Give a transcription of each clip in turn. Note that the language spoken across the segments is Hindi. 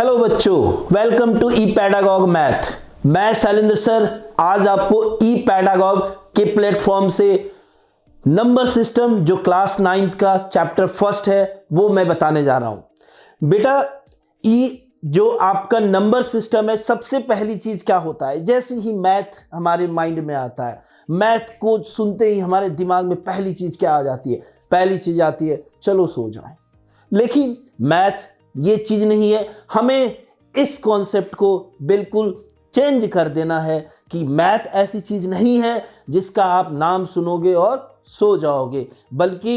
हेलो बच्चों, वेलकम टू ई पैडागॉग मैथ। मैं शैलेंद्र सर आज आपको ई पैडागॉग के प्लेटफॉर्म से नंबर सिस्टम जो क्लास 9th का चैप्टर फर्स्ट है वो मैं बताने जा रहा हूं। बेटा ई जो आपका नंबर सिस्टम है, सबसे पहली चीज क्या होता है, जैसे ही मैथ हमारे माइंड में आता है, मैथ को सुनते ही हमारे दिमाग में पहली चीज क्या आ जाती है? पहली चीज आती है चलो सो जाएं। लेकिन मैथ ये चीज नहीं है। हमें इस कॉन्सेप्ट को बिल्कुल चेंज कर देना है कि मैथ ऐसी चीज नहीं है जिसका आप नाम सुनोगे और सो जाओगे, बल्कि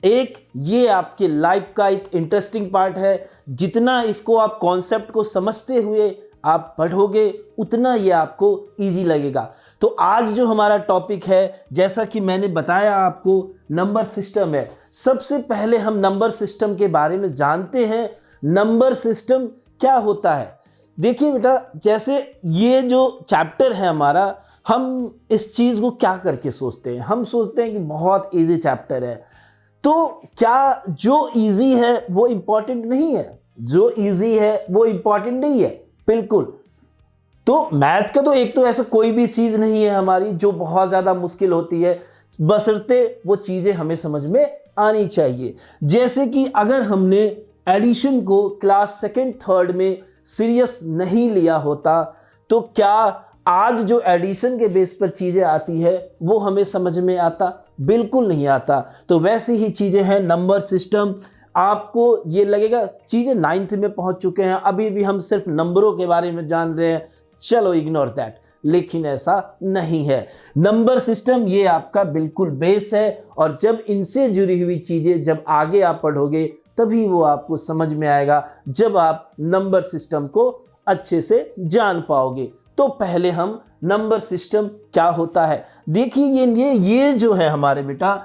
एक ये आपके लाइफ का एक इंटरेस्टिंग पार्ट है। जितना इसको आप कॉन्सेप्ट को समझते हुए आप पढ़ोगे उतना ये आपको इजी लगेगा। तो आज जो हमारा टॉपिक है, जैसा कि मैंने बताया आपको, नंबर सिस्टम है। सबसे पहले हम नंबर सिस्टम के बारे में जानते हैं। नंबर सिस्टम क्या होता है? देखिए बेटा, जैसे ये जो चैप्टर है हमारा, हम इस चीज को क्या करके सोचते हैं? हम सोचते हैं कि बहुत इजी चैप्टर है। तो क्या जो इजी है वो इंपॉर्टेंट नहीं है? जो इजी है वो इंपॉर्टेंट नहीं है? बिल्कुल। तो मैथ का तो एक तो ऐसा कोई भी चीज नहीं है हमारी जो बहुत ज्यादा मुश्किल होती है, बशर्ते वो चीजें हमें समझ में आनी चाहिए। जैसे कि अगर हमने एडिशन को क्लास सेकंड थर्ड में सीरियस नहीं लिया होता तो क्या आज जो एडिशन के बेस पर चीजें आती है वो हमें समझ में आता? बिल्कुल नहीं आता। तो वैसी ही चीजें हैं नंबर सिस्टम। आपको ये लगेगा चीजें 9th में पहुंच चुके हैं, अभी भी हम सिर्फ नंबरों के बारे में जान रहे हैं, चलो इग्नोर दैट। लेकिन ऐसा नहीं है। नंबर सिस्टम ये आपका बिल्कुल बेस है, और जब इनसे जुड़ी हुई चीजें जब आगे आप पढ़ोगे तभी वो आपको समझ में आएगा, जब आप नंबर सिस्टम को अच्छे से जान पाओगे। तो पहले हम नंबर सिस्टम क्या होता है देखिए। ये जो है हमारे बेटा,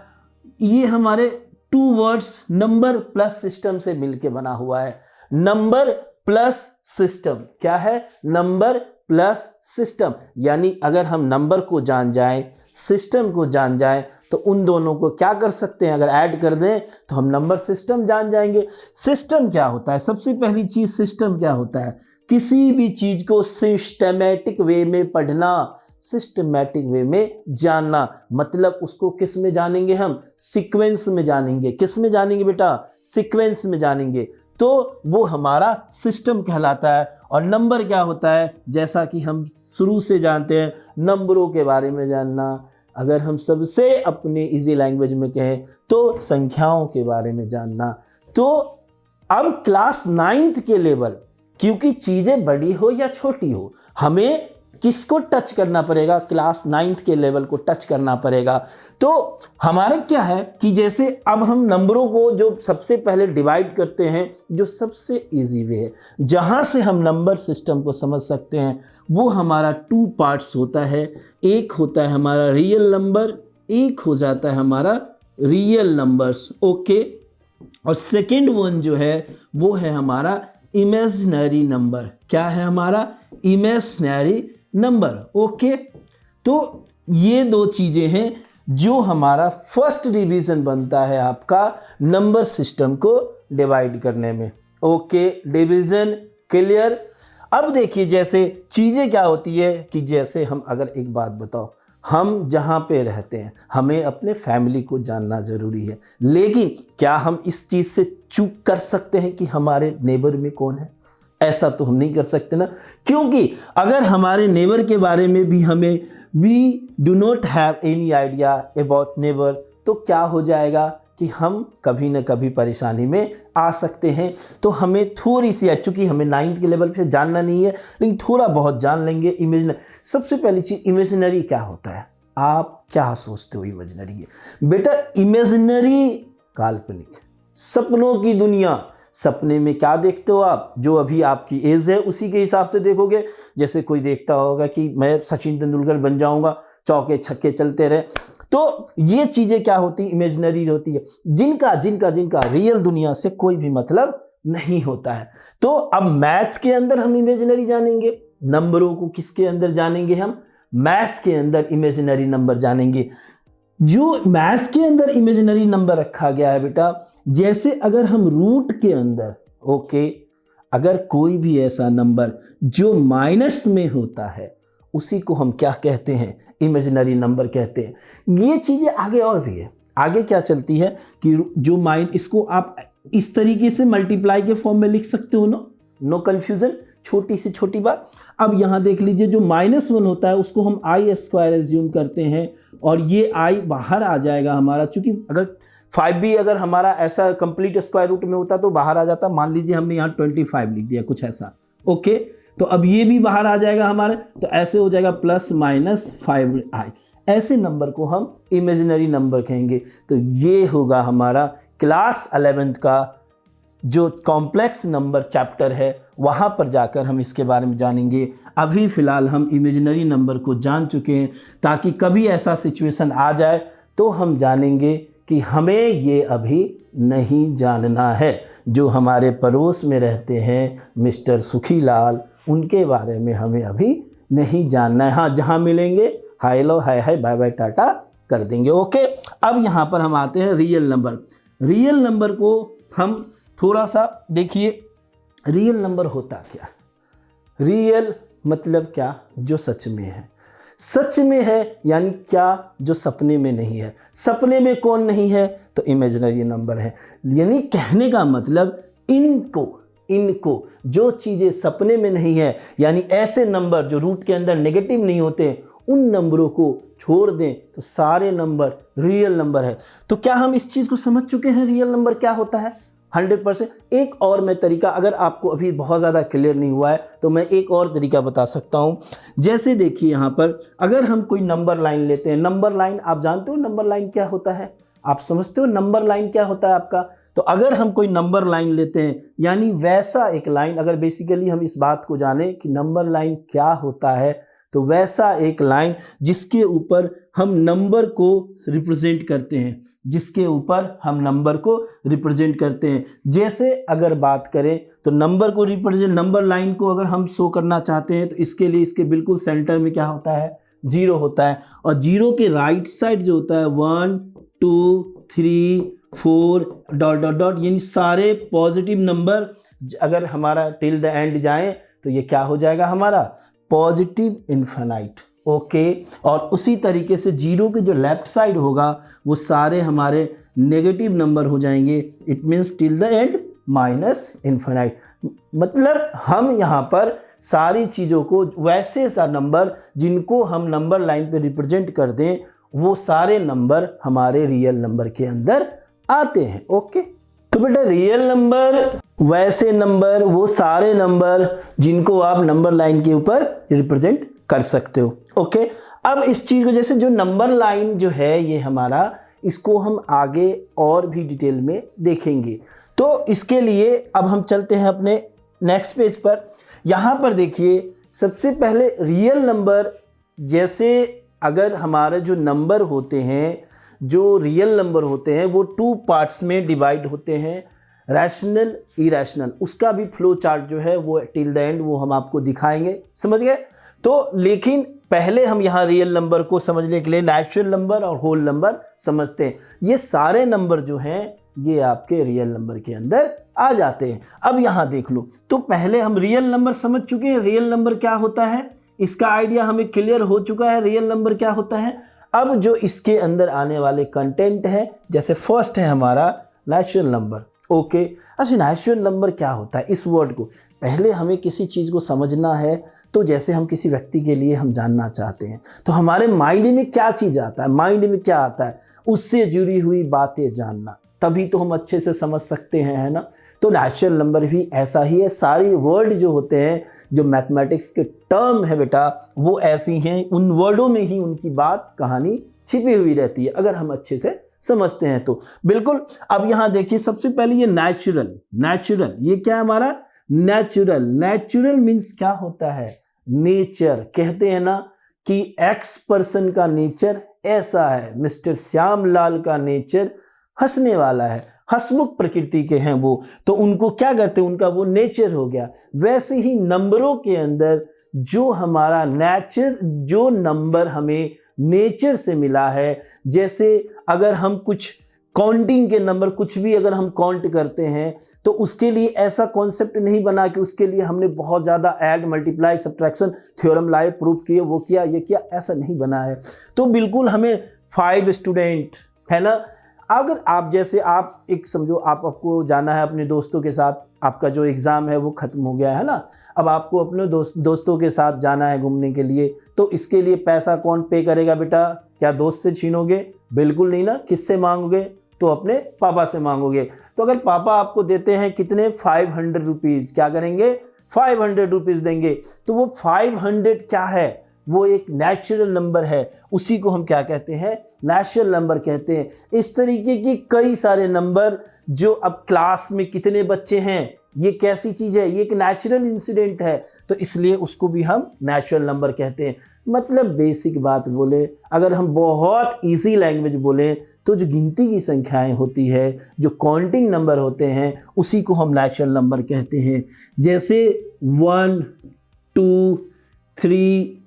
ये हमारे 2 वर्ड्स नंबर प्लस सिस्टम से मिलके बना हुआ है। नंबर प्लस सिस्टम क्या है? Number plus system. यानी अगर हम नंबर को जान जाएं, सिस्टम को जान जाएं, तो उन दोनों को क्या कर सकते हैं? अगर ऐड कर दें तो हम नंबर सिस्टम जान जाएंगे। सिस्टम क्या होता है? सबसे पहली चीज सिस्टम क्या होता है? किसी भी चीज को सिस्टमैटिक वे में पढ़ना, सिस्टमैटिक वे में जानना। मतलब उसको किस में जानेंगे हम? सीक्वेंस में जानेंगे। किस में जानेंगे बेटा? सीक्वेंस में जानेंगे। तो वो हमारा सिस्टम कहलाता है। और नंबर क्या होता है? जैसा कि हम शुरू से जानते हैं, नंबरों के बारे में जानना। अगर हम सबसे अपने इजी लैंग्वेज में कहें तो संख्याओं के बारे में जानना। तो अब क्लास 9th के लेवल, क्योंकि चीजें बड़ी हो या छोटी हो, हमें किसको टच करना पड़ेगा? क्लास 9th के लेवल को टच करना पड़ेगा। तो हमारा क्या है कि जैसे अब हम नंबरों को जो सबसे पहले डिवाइड करते हैं, जो सबसे इजी वे है जहां से हम नंबर सिस्टम को समझ सकते हैं, वो हमारा 2 पार्ट्स होता है। एक होता है हमारा रियल नंबर, एक हो जाता है हमारा रियल नंबर्स। ओके। और सेकेंड वन जो है वो है हमारा इमेजिनरी नंबर। क्या है हमारा? Imaginary number. ओके। तो ये 2 चीजें हैं जो हमारा फर्स्ट डिवीजन बनता है आपका नंबर सिस्टम को डिवाइड करने में। Okay, division clear. अब देखिए जैसे चीजें क्या होती है कि जैसे हम, अगर एक बात बताओ, हम जहाँ पे रहते हैं हमें अपने फैमिली को जानना जरूरी है, लेकिन क्या हम इस चीज से चूक कर सकते हैं कि हमारे नेबर में कौन है? ऐसा तो हम नहीं कर सकते ना, क्योंकि अगर हमारे नेबर के बारे में भी हमें we do not have any idea about neighbour, तो क्या हो जाएगा कि हम कभी ना कभी परेशानी में आ सकते हैं। तो हमें थोड़ी सी, चूंकि हमें 9th के लेवल पे जानना नहीं है, लेकिन थोड़ा बहुत जान लेंगे। इमेजिनरी, सबसे पहली चीज इमेजिनरी क्या होता है? आप क्या सोचते हो इमेजिनरी है? बेटा इमेजिनरी काल्पनिक, सपनों की दुनिया। सपने में क्या देखते हो आप? जो अभी आपकी एज है उसी के हिसाब से देखोगे। जैसे कोई देखता होगा कि मैं सचिन तेंदुलकर बन जाऊंगा, चौके छक्के चलते रहे। तो ये चीजें क्या होती? इमेजिनरी होती है, जिनका जिनका जिनका रियल दुनिया से कोई भी मतलब नहीं होता है। तो अब मैथ के अंदर हम इमेजिनरी जानेंगे, नंबरों को किसके अंदर जानेंगे? हम मैथ के अंदर इमेजिनरी नंबर जानेंगे। जो मैथ के अंदर इमेजिनरी नंबर रखा गया है बेटा, जैसे अगर हम रूट के अंदर, ओके, अगर कोई भी ऐसा नंबर जो माइनस में होता है उसी को हम क्या कहते हैं, इमेजिनरी नंबर कहते हैं। ये चीज़ें आगे और भी है, आगे क्या चलती है कि जो इसको आप इस तरीके से मल्टीप्लाई के फॉर्म में लिख सकते हो, नो कंफ्यूजन, छोटी से छोटी बात। अब यहाँ देख लीजिए जो -1 होता है उसको हम i² एज्यूम करते हैं और ये i बाहर आ जाएगा हमारा, चूंकि अगर 5b अगर हमारा ऐसा कंप्लीट स्क्वायर रूट में होता तो बाहर आ जाता। मान लीजिए हमने यहाँ 25 लिख दिया कुछ ऐसा, ओके, तो अब ये भी बाहर आ जाएगा हमारे, तो ऐसे हो जाएगा +-5i। ऐसे नंबर को हम इमेजिनरी नंबर कहेंगे। तो ये होगा हमारा क्लास 11th का जो कॉम्प्लेक्स नंबर चैप्टर है, वहाँ पर जाकर हम इसके बारे में जानेंगे। अभी फ़िलहाल हम इमेजिनरी नंबर को जान चुके हैं, ताकि कभी ऐसा सिचुएशन आ जाए तो हम जानेंगे कि हमें ये अभी नहीं जानना है। जो हमारे पड़ोस में रहते हैं मिस्टर सुखीलाल, उनके बारे में हमें अभी नहीं जानना है। हाँ, जहाँ मिलेंगे हाय लो, हाय हाय, बाय बाय, टाटा कर देंगे, ओके। अब यहाँ पर हम आते हैं रियल नंबर। रियल नंबर को हम थोड़ा सा देखिए, रियल नंबर होता क्या। रियल मतलब क्या, जो सच में है। सच में है यानी क्या, जो सपने में नहीं है। सपने में कौन नहीं है, तो इमेजिनरी नंबर है। यानी कहने का मतलब इनको जो चीज़ें सपने में नहीं है, यानी ऐसे नंबर जो रूट के अंदर नेगेटिव नहीं होते, उन नंबरों को छोड़ दें तो सारे नंबर रियल नंबर है। तो क्या हम इस चीज़ को समझ चुके हैं रियल नंबर क्या होता है 100%। एक और मैं तरीका, अगर आपको अभी बहुत ज़्यादा क्लियर नहीं हुआ है तो मैं एक और तरीका बता सकता हूँ। जैसे देखिए यहाँ पर अगर हम कोई नंबर लाइन लेते हैं, नंबर लाइन आप जानते हो नंबर लाइन क्या होता है, आप समझते हो नंबर लाइन क्या होता है आपका। तो अगर हम कोई नंबर लाइन लेते हैं, यानी वैसा एक लाइन, अगर बेसिकली हम इस बात को जाने कि नंबर लाइन क्या होता है, तो वैसा एक लाइन जिसके ऊपर हम नंबर को रिप्रेजेंट करते हैं, जिसके ऊपर हम नंबर को रिप्रेजेंट करते हैं। जैसे अगर बात करें तो नंबर को रिप्रेजेंट, नंबर लाइन को अगर हम शो करना चाहते हैं तो इसके लिए इसके बिल्कुल सेंटर में क्या होता है, 0 होता है। और 0 के राइट साइड जो होता है 1 2 3 4 ... यानी सारे पॉजिटिव नंबर अगर हमारा टिल द एंड जाएं तो ये क्या हो जाएगा हमारा पॉजिटिव इन्फिनाइट, ओके। और उसी तरीके से 0 के जो लेफ्ट साइड होगा वो सारे हमारे नेगेटिव नंबर हो जाएंगे। It means till the end -infinite. मतलब हम यहाँ पर सारी चीज़ों को, वैसे सा नंबर जिनको हम नंबर लाइन पे रिप्रेजेंट कर दें, वो सारे नंबर हमारे रियल नंबर के अंदर आते हैं, ओके। तो बेटा रियल नंबर वैसे नंबर, वो सारे नंबर जिनको आप नंबर लाइन के ऊपर रिप्रेजेंट कर सकते हो, ओके। अब इस चीज़ को, जैसे जो नंबर लाइन जो है ये हमारा, इसको हम आगे और भी डिटेल में देखेंगे। तो इसके लिए अब हम चलते हैं अपने नेक्स्ट पेज पर। यहाँ पर देखिए सबसे पहले रियल नंबर, जैसे अगर हमारे जो नंबर होते हैं, जो रियल नंबर होते हैं, वो 2 पार्ट्स में डिवाइड होते हैं, रैशनल इरेशनल। उसका भी फ्लो चार्ट जो है वो टिल द एंड वो हम आपको दिखाएंगे, समझ गए। तो लेकिन पहले हम यहाँ रियल नंबर को समझने के लिए नेचुरल नंबर और होल नंबर समझते हैं। ये सारे नंबर जो हैं ये आपके रियल नंबर के अंदर आ जाते हैं। अब यहाँ देख लो, तो पहले हम रियल नंबर समझ चुके हैं, रियल नंबर क्या होता है, इसका आइडिया हमें क्लियर हो चुका है रियल नंबर क्या होता है। अब जो इसके अंदर आने वाले कंटेंट है, जैसे फर्स्ट है हमारा नेचुरल नंबर, ओके। अच्छा, नेचुरल नंबर क्या होता है, इस वर्ड को पहले हमें किसी चीज़ को समझना है। तो जैसे हम किसी व्यक्ति के लिए हम जानना चाहते हैं तो हमारे माइंड में क्या चीज़ आता है, माइंड में क्या आता है, उससे जुड़ी हुई बातें जानना, तभी तो हम अच्छे से समझ सकते हैं, है ना। तो नेचुरल नंबर भी ऐसा ही है। सारी वर्ड जो होते हैं, जो मैथमेटिक्स के टर्म है बेटा, वो ऐसी हैं, उन वर्डों में ही उनकी बात कहानी छिपी हुई रहती है, अगर हम अच्छे से समझते हैं तो बिल्कुल। अब यहाँ देखिए सबसे पहले ये नेचुरल, ये क्या है हमारा नेचुरल मीन्स क्या होता है, नेचर। कहते हैं ना कि एक्स पर्सन का नेचर ऐसा है, मिस्टर श्यामलाल का नेचर हंसने वाला है, हंसमुख प्रकृति के हैं वो, तो उनको क्या करते हैं, उनका वो नेचर हो गया। वैसे ही नंबरों के अंदर जो हमारा नेचर, जो नंबर हमें नेचर से मिला है, जैसे अगर हम कुछ काउंटिंग के नंबर कुछ भी अगर हम काउंट करते हैं तो उसके लिए ऐसा कॉन्सेप्ट नहीं बना कि उसके लिए हमने बहुत ज़्यादा ऐड मल्टीप्लाई सब्ट्रैक्शन थ्योरम लाए, प्रूफ किए, वो किया, ये किया, ऐसा नहीं बना है। तो बिल्कुल हमें 5 स्टूडेंट है ना, अगर आप जैसे आप एक समझो आपको जाना है अपने दोस्तों के साथ, आपका जो एग्ज़ाम है वो ख़त्म हो गया है ना, अब आपको अपने दोस्तों के साथ जाना है घूमने के लिए, तो इसके लिए पैसा कौन पे करेगा बेटा? क्या दोस्त से छीनोगे? बिल्कुल नहीं ना। किससे मांगोगे? तो अपने पापा से मांगोगे। तो अगर पापा आपको देते हैं कितने 500 रुपीज़, क्या करेंगे? 500 रुपीज़ देंगे। तो वो 500 क्या है? वो एक नेचुरल नंबर है, उसी को हम क्या कहते हैं? नेचुरल नंबर कहते हैं। इस तरीके की कई सारे नंबर जो अब क्लास में कितने बच्चे हैं, ये कैसी चीज़ है? ये एक नेचुरल इंसिडेंट है, तो इसलिए उसको भी हम नेचुरल नंबर कहते हैं। मतलब बेसिक बात बोले, अगर हम बहुत इजी लैंग्वेज बोलें तो जो गिनती की संख्याएं होती है, जो काउंटिंग नंबर होते हैं, उसी को हम नेचुरल नंबर कहते हैं। जैसे 1 2 3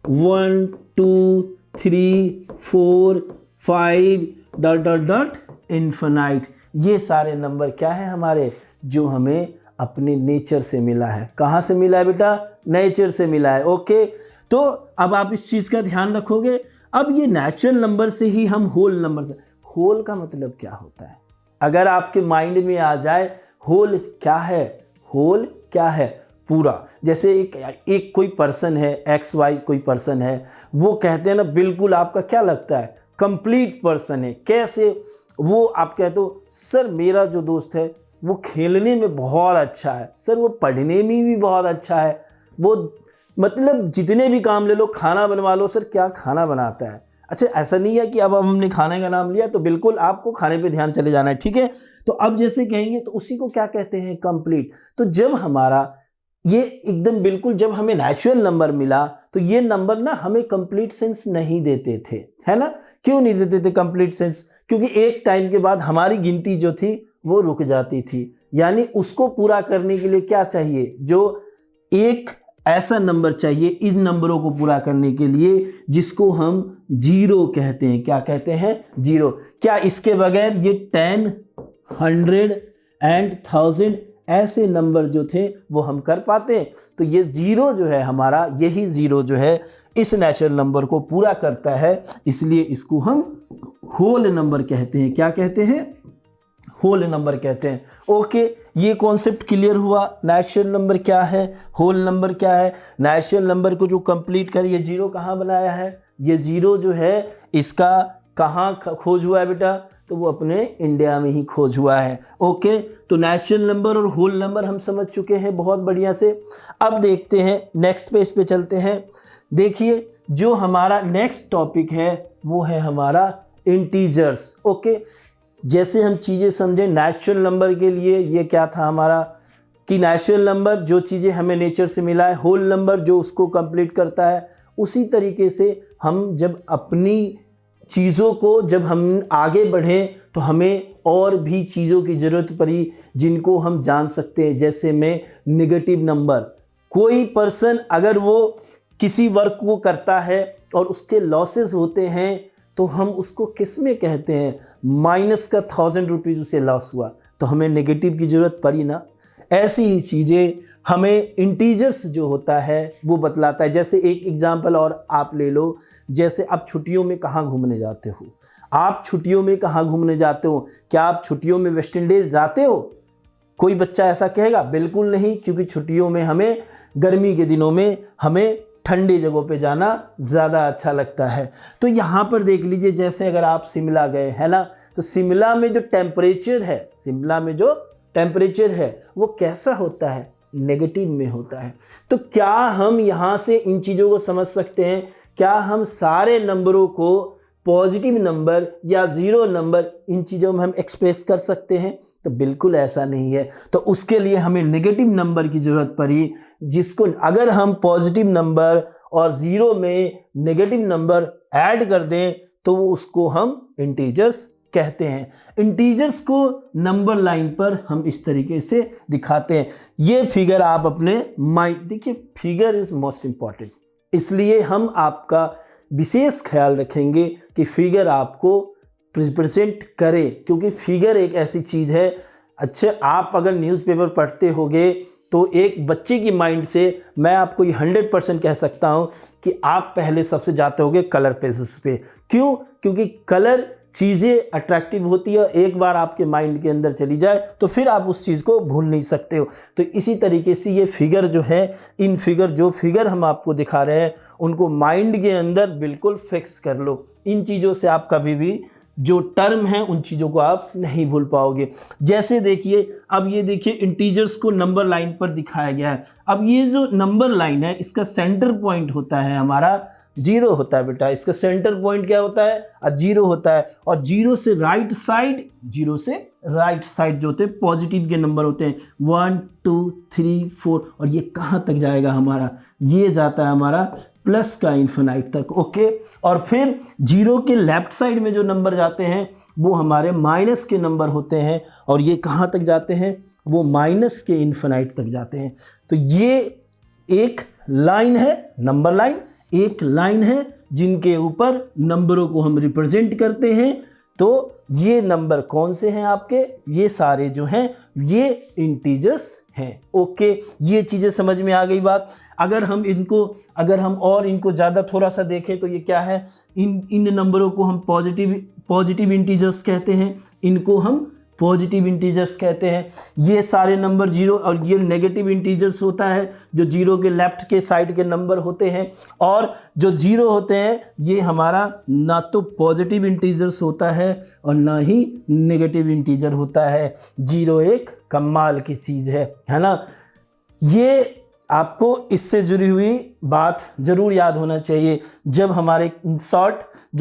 1 2 3 4 5 डॉट डॉट डॉट इन्फिनाइट, ये सारे नंबर क्या है हमारे? जो हमें अपने नेचर से मिला है। कहाँ से मिला है बेटा? नेचर से मिला है। ओके, तो अब आप इस चीज़ का ध्यान रखोगे। अब ये नेचुरल नंबर से ही हम होल नंबर से, होल का मतलब क्या होता है? अगर आपके माइंड में आ जाए होल क्या है, होल क्या है? पूरा। जैसे एक कोई पर्सन है, XY कोई पर्सन है, वो कहते हैं ना, बिल्कुल आपका क्या लगता है? कंप्लीट पर्सन है। कैसे? वो आप कहते हो सर मेरा जो दोस्त है वो खेलने में बहुत अच्छा है, सर वो पढ़ने में भी बहुत अच्छा है, वो मतलब जितने भी काम ले लो, खाना बनवा लो, सर क्या खाना बनाता है। अच्छा, ऐसा नहीं है कि अब हमने खाने का नाम लिया तो बिल्कुल आपको खाने पे ध्यान चले जाना है, ठीक है। तो अब जैसे कहेंगे तो उसी को क्या कहते हैं? कंप्लीट। तो जब हमारा ये एकदम बिल्कुल, जब हमें नेचुरल नंबर मिला तो ये नंबर ना हमें कंप्लीट सेंस नहीं देते थे, है ना। क्यों नहीं देते थे कंप्लीट सेंस? क्योंकि एक टाइम के बाद हमारी गिनती जो थी वो रुक जाती थी। यानी उसको पूरा करने के लिए क्या चाहिए? जो एक ऐसा नंबर चाहिए इन नंबरों को पूरा करने के लिए जिसको हम जीरो कहते हैं। क्या कहते हैं? जीरो। क्या इसके बगैर ये 10, 100 एंड 1000 ऐसे नंबर जो थे वो हम कर पाते? तो ये जीरो जो है हमारा, यही जीरो जो है इस नेचुरल नंबर को पूरा करता है, इसलिए इसको हम होल नंबर कहते हैं। क्या कहते हैं? होल नंबर कहते हैं। ओके, ये कॉन्सेप्ट क्लियर हुआ। नेचुरल नंबर क्या है, होल नंबर क्या है। नेचुरल नंबर को जो कंप्लीट कर, ये जीरो कहाँ बनाया है? ये जीरो जो है इसका कहाँ खोज हुआ है बेटा? तो वो अपने इंडिया में ही खोज हुआ है। ओके, तो नेचुरल नंबर और होल नंबर हम समझ चुके हैं बहुत बढ़िया से। अब देखते हैं नेक्स्ट पेज पे चलते हैं। देखिए, जो हमारा नेक्स्ट टॉपिक है वो है हमारा इंटीजर्स। ओके, जैसे हम चीज़ें समझें नेचुरल नंबर के लिए, ये क्या था हमारा कि नेचुरल नंबर जो चीज़ें हमें नेचर से मिला है, होल नंबर जो उसको कंप्लीट करता है। उसी तरीके से हम जब अपनी चीज़ों को, जब हम आगे बढ़ें तो हमें और भी चीज़ों की ज़रूरत पड़ी जिनको हम जान सकते हैं। जैसे में नेगेटिव नंबर, कोई पर्सन अगर वो किसी वर्क को करता है और उसके लॉसेस होते हैं तो हम उसको किस में कहते हैं? माइनस का 1000 रुपीज़ उसे लॉस हुआ तो हमें नेगेटिव की ज़रूरत पड़ी ना। ऐसी ही चीज़ें हमें इंटीजर्स जो होता है वो बतलाता है। जैसे एक एग्जांपल और आप ले लो, जैसे आप छुट्टियों में कहाँ घूमने जाते हो? आप छुट्टियों में कहाँ घूमने जाते हो? क्या आप छुट्टियों में वेस्ट इंडीज़ जाते हो? कोई बच्चा ऐसा कहेगा? बिल्कुल नहीं, क्योंकि छुट्टियों में हमें, गर्मी के दिनों में हमें ठंडी जगहों पे जाना ज़्यादा अच्छा लगता है। तो यहाँ पर देख लीजिए, जैसे अगर आप शिमला गए है ना, तो शिमला में जो टेम्परेचर है, शिमला में जो टेम्परेचर है वो कैसा होता है? नेगेटिव में होता है। तो क्या हम यहाँ से इन चीज़ों को समझ सकते हैं? क्या हम सारे नंबरों को पॉजिटिव नंबर या ज़ीरो नंबर, इन चीज़ों में हम एक्सप्रेस कर सकते हैं? तो बिल्कुल ऐसा नहीं है। तो उसके लिए हमें नेगेटिव नंबर की ज़रूरत पड़ी, जिसको अगर हम पॉजिटिव नंबर और ज़ीरो में नेगेटिव नंबर ऐड कर दें तो वो उसको हम इंटीजर्स कहते हैं। इंटीजर्स को नंबर लाइन पर हम इस तरीके से दिखाते हैं। ये फिगर आप अपने माइंड, देखिए फिगर इज़ मोस्ट इम्पॉर्टेंट, इसलिए हम आपका विशेष ख्याल रखेंगे कि फिगर आपको रिप्रेजेंट करें, क्योंकि फिगर एक ऐसी चीज़ है। अच्छा, आप अगर न्यूज़पेपर पढ़ते होगे तो एक बच्चे की माइंड से मैं आपको ये 100% कह सकता हूँ कि आप पहले सबसे जाते होगे कलर पेजेस पे। क्यों? क्योंकि कलर चीज़ें अट्रैक्टिव होती है, एक बार आपके माइंड के अंदर चली जाए तो फिर आप उस चीज़ को भूल नहीं सकते हो। तो इसी तरीके से ये फिगर जो है, इन फिगर जो फिगर हम आपको दिखा रहे हैं उनको माइंड के अंदर बिल्कुल फिक्स कर लो। इन चीज़ों से आप कभी भी जो टर्म है उन चीज़ों को आप नहीं भूल पाओगे। जैसे देखिए, अब ये देखिए इंटीजर्स को नंबर लाइन पर दिखाया गया है। अब ये जो नंबर लाइन है इसका सेंटर पॉइंट होता है हमारा 0 होता है बेटा। इसका सेंटर पॉइंट क्या होता है? 0 होता है। और 0 से राइट साइड जो होते हैं पॉजिटिव के नंबर होते हैं 1 2 3 4। और ये कहाँ तक जाएगा हमारा? ये जाता है हमारा प्लस का इन्फिनाइट तक। ओके, और फिर 0 के लेफ्ट साइड में जो नंबर जाते हैं वो हमारे माइनस के नंबर होते हैं। और ये कहाँ तक जाते हैं? वो माइनस के इन्फिनाइट तक जाते हैं। तो ये एक लाइन है, नंबर लाइन एक लाइन है जिनके ऊपर नंबरों को हम रिप्रेजेंट करते हैं। तो ये नंबर कौन से हैं आपके? ये सारे जो हैं ये इंटीजर्स हैं। ओके, ये चीज़ें समझ में आ गई बात। अगर हम इनको ज़्यादा थोड़ा सा देखें तो ये क्या है? इन नंबरों को हम पॉजिटिव इंटीजर्स कहते हैं, इनको हम पॉजिटिव इंटीजर्स कहते हैं। ये सारे नंबर 0, और ये नेगेटिव इंटीजर्स होता है जो 0 के लेफ्ट के साइड के नंबर होते हैं। और जो 0 होते हैं ये हमारा ना तो पॉजिटिव इंटीजर्स होता है और ना ही नेगेटिव इंटीजर होता है। 0 एक कमाल की चीज़ है ना। ये आपको इससे जुड़ी हुई बात जरूर याद होना चाहिए। जब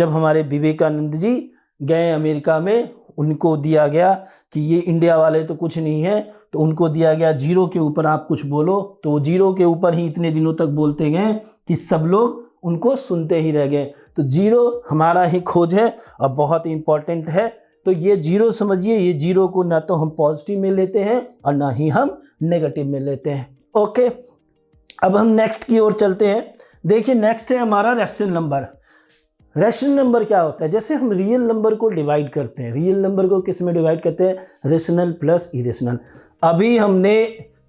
हमारे विवेकानंद जी गए अमेरिका में, उनको दिया गया कि ये इंडिया वाले तो कुछ नहीं है, तो उनको दिया गया 0 के ऊपर आप कुछ बोलो। तो वो 0 के ऊपर ही इतने दिनों तक बोलते गए कि सब लोग उनको सुनते ही रह गए। तो 0 हमारा ही खोज है और बहुत इंपॉर्टेंट है। तो ये 0 समझिए, ये 0 को ना तो हम पॉजिटिव में लेते हैं और ना ही हम नेगेटिव में लेते हैं। ओके, अब हम नेक्स्ट की ओर चलते हैं। देखिए, नेक्स्ट है हमारा रैशनल नंबर। रैशनल नंबर क्या होता है? जैसे हम रियल नंबर को डिवाइड करते हैं, रियल नंबर को किस में डिवाइड करते हैं? Rational plus irrational. अभी हमने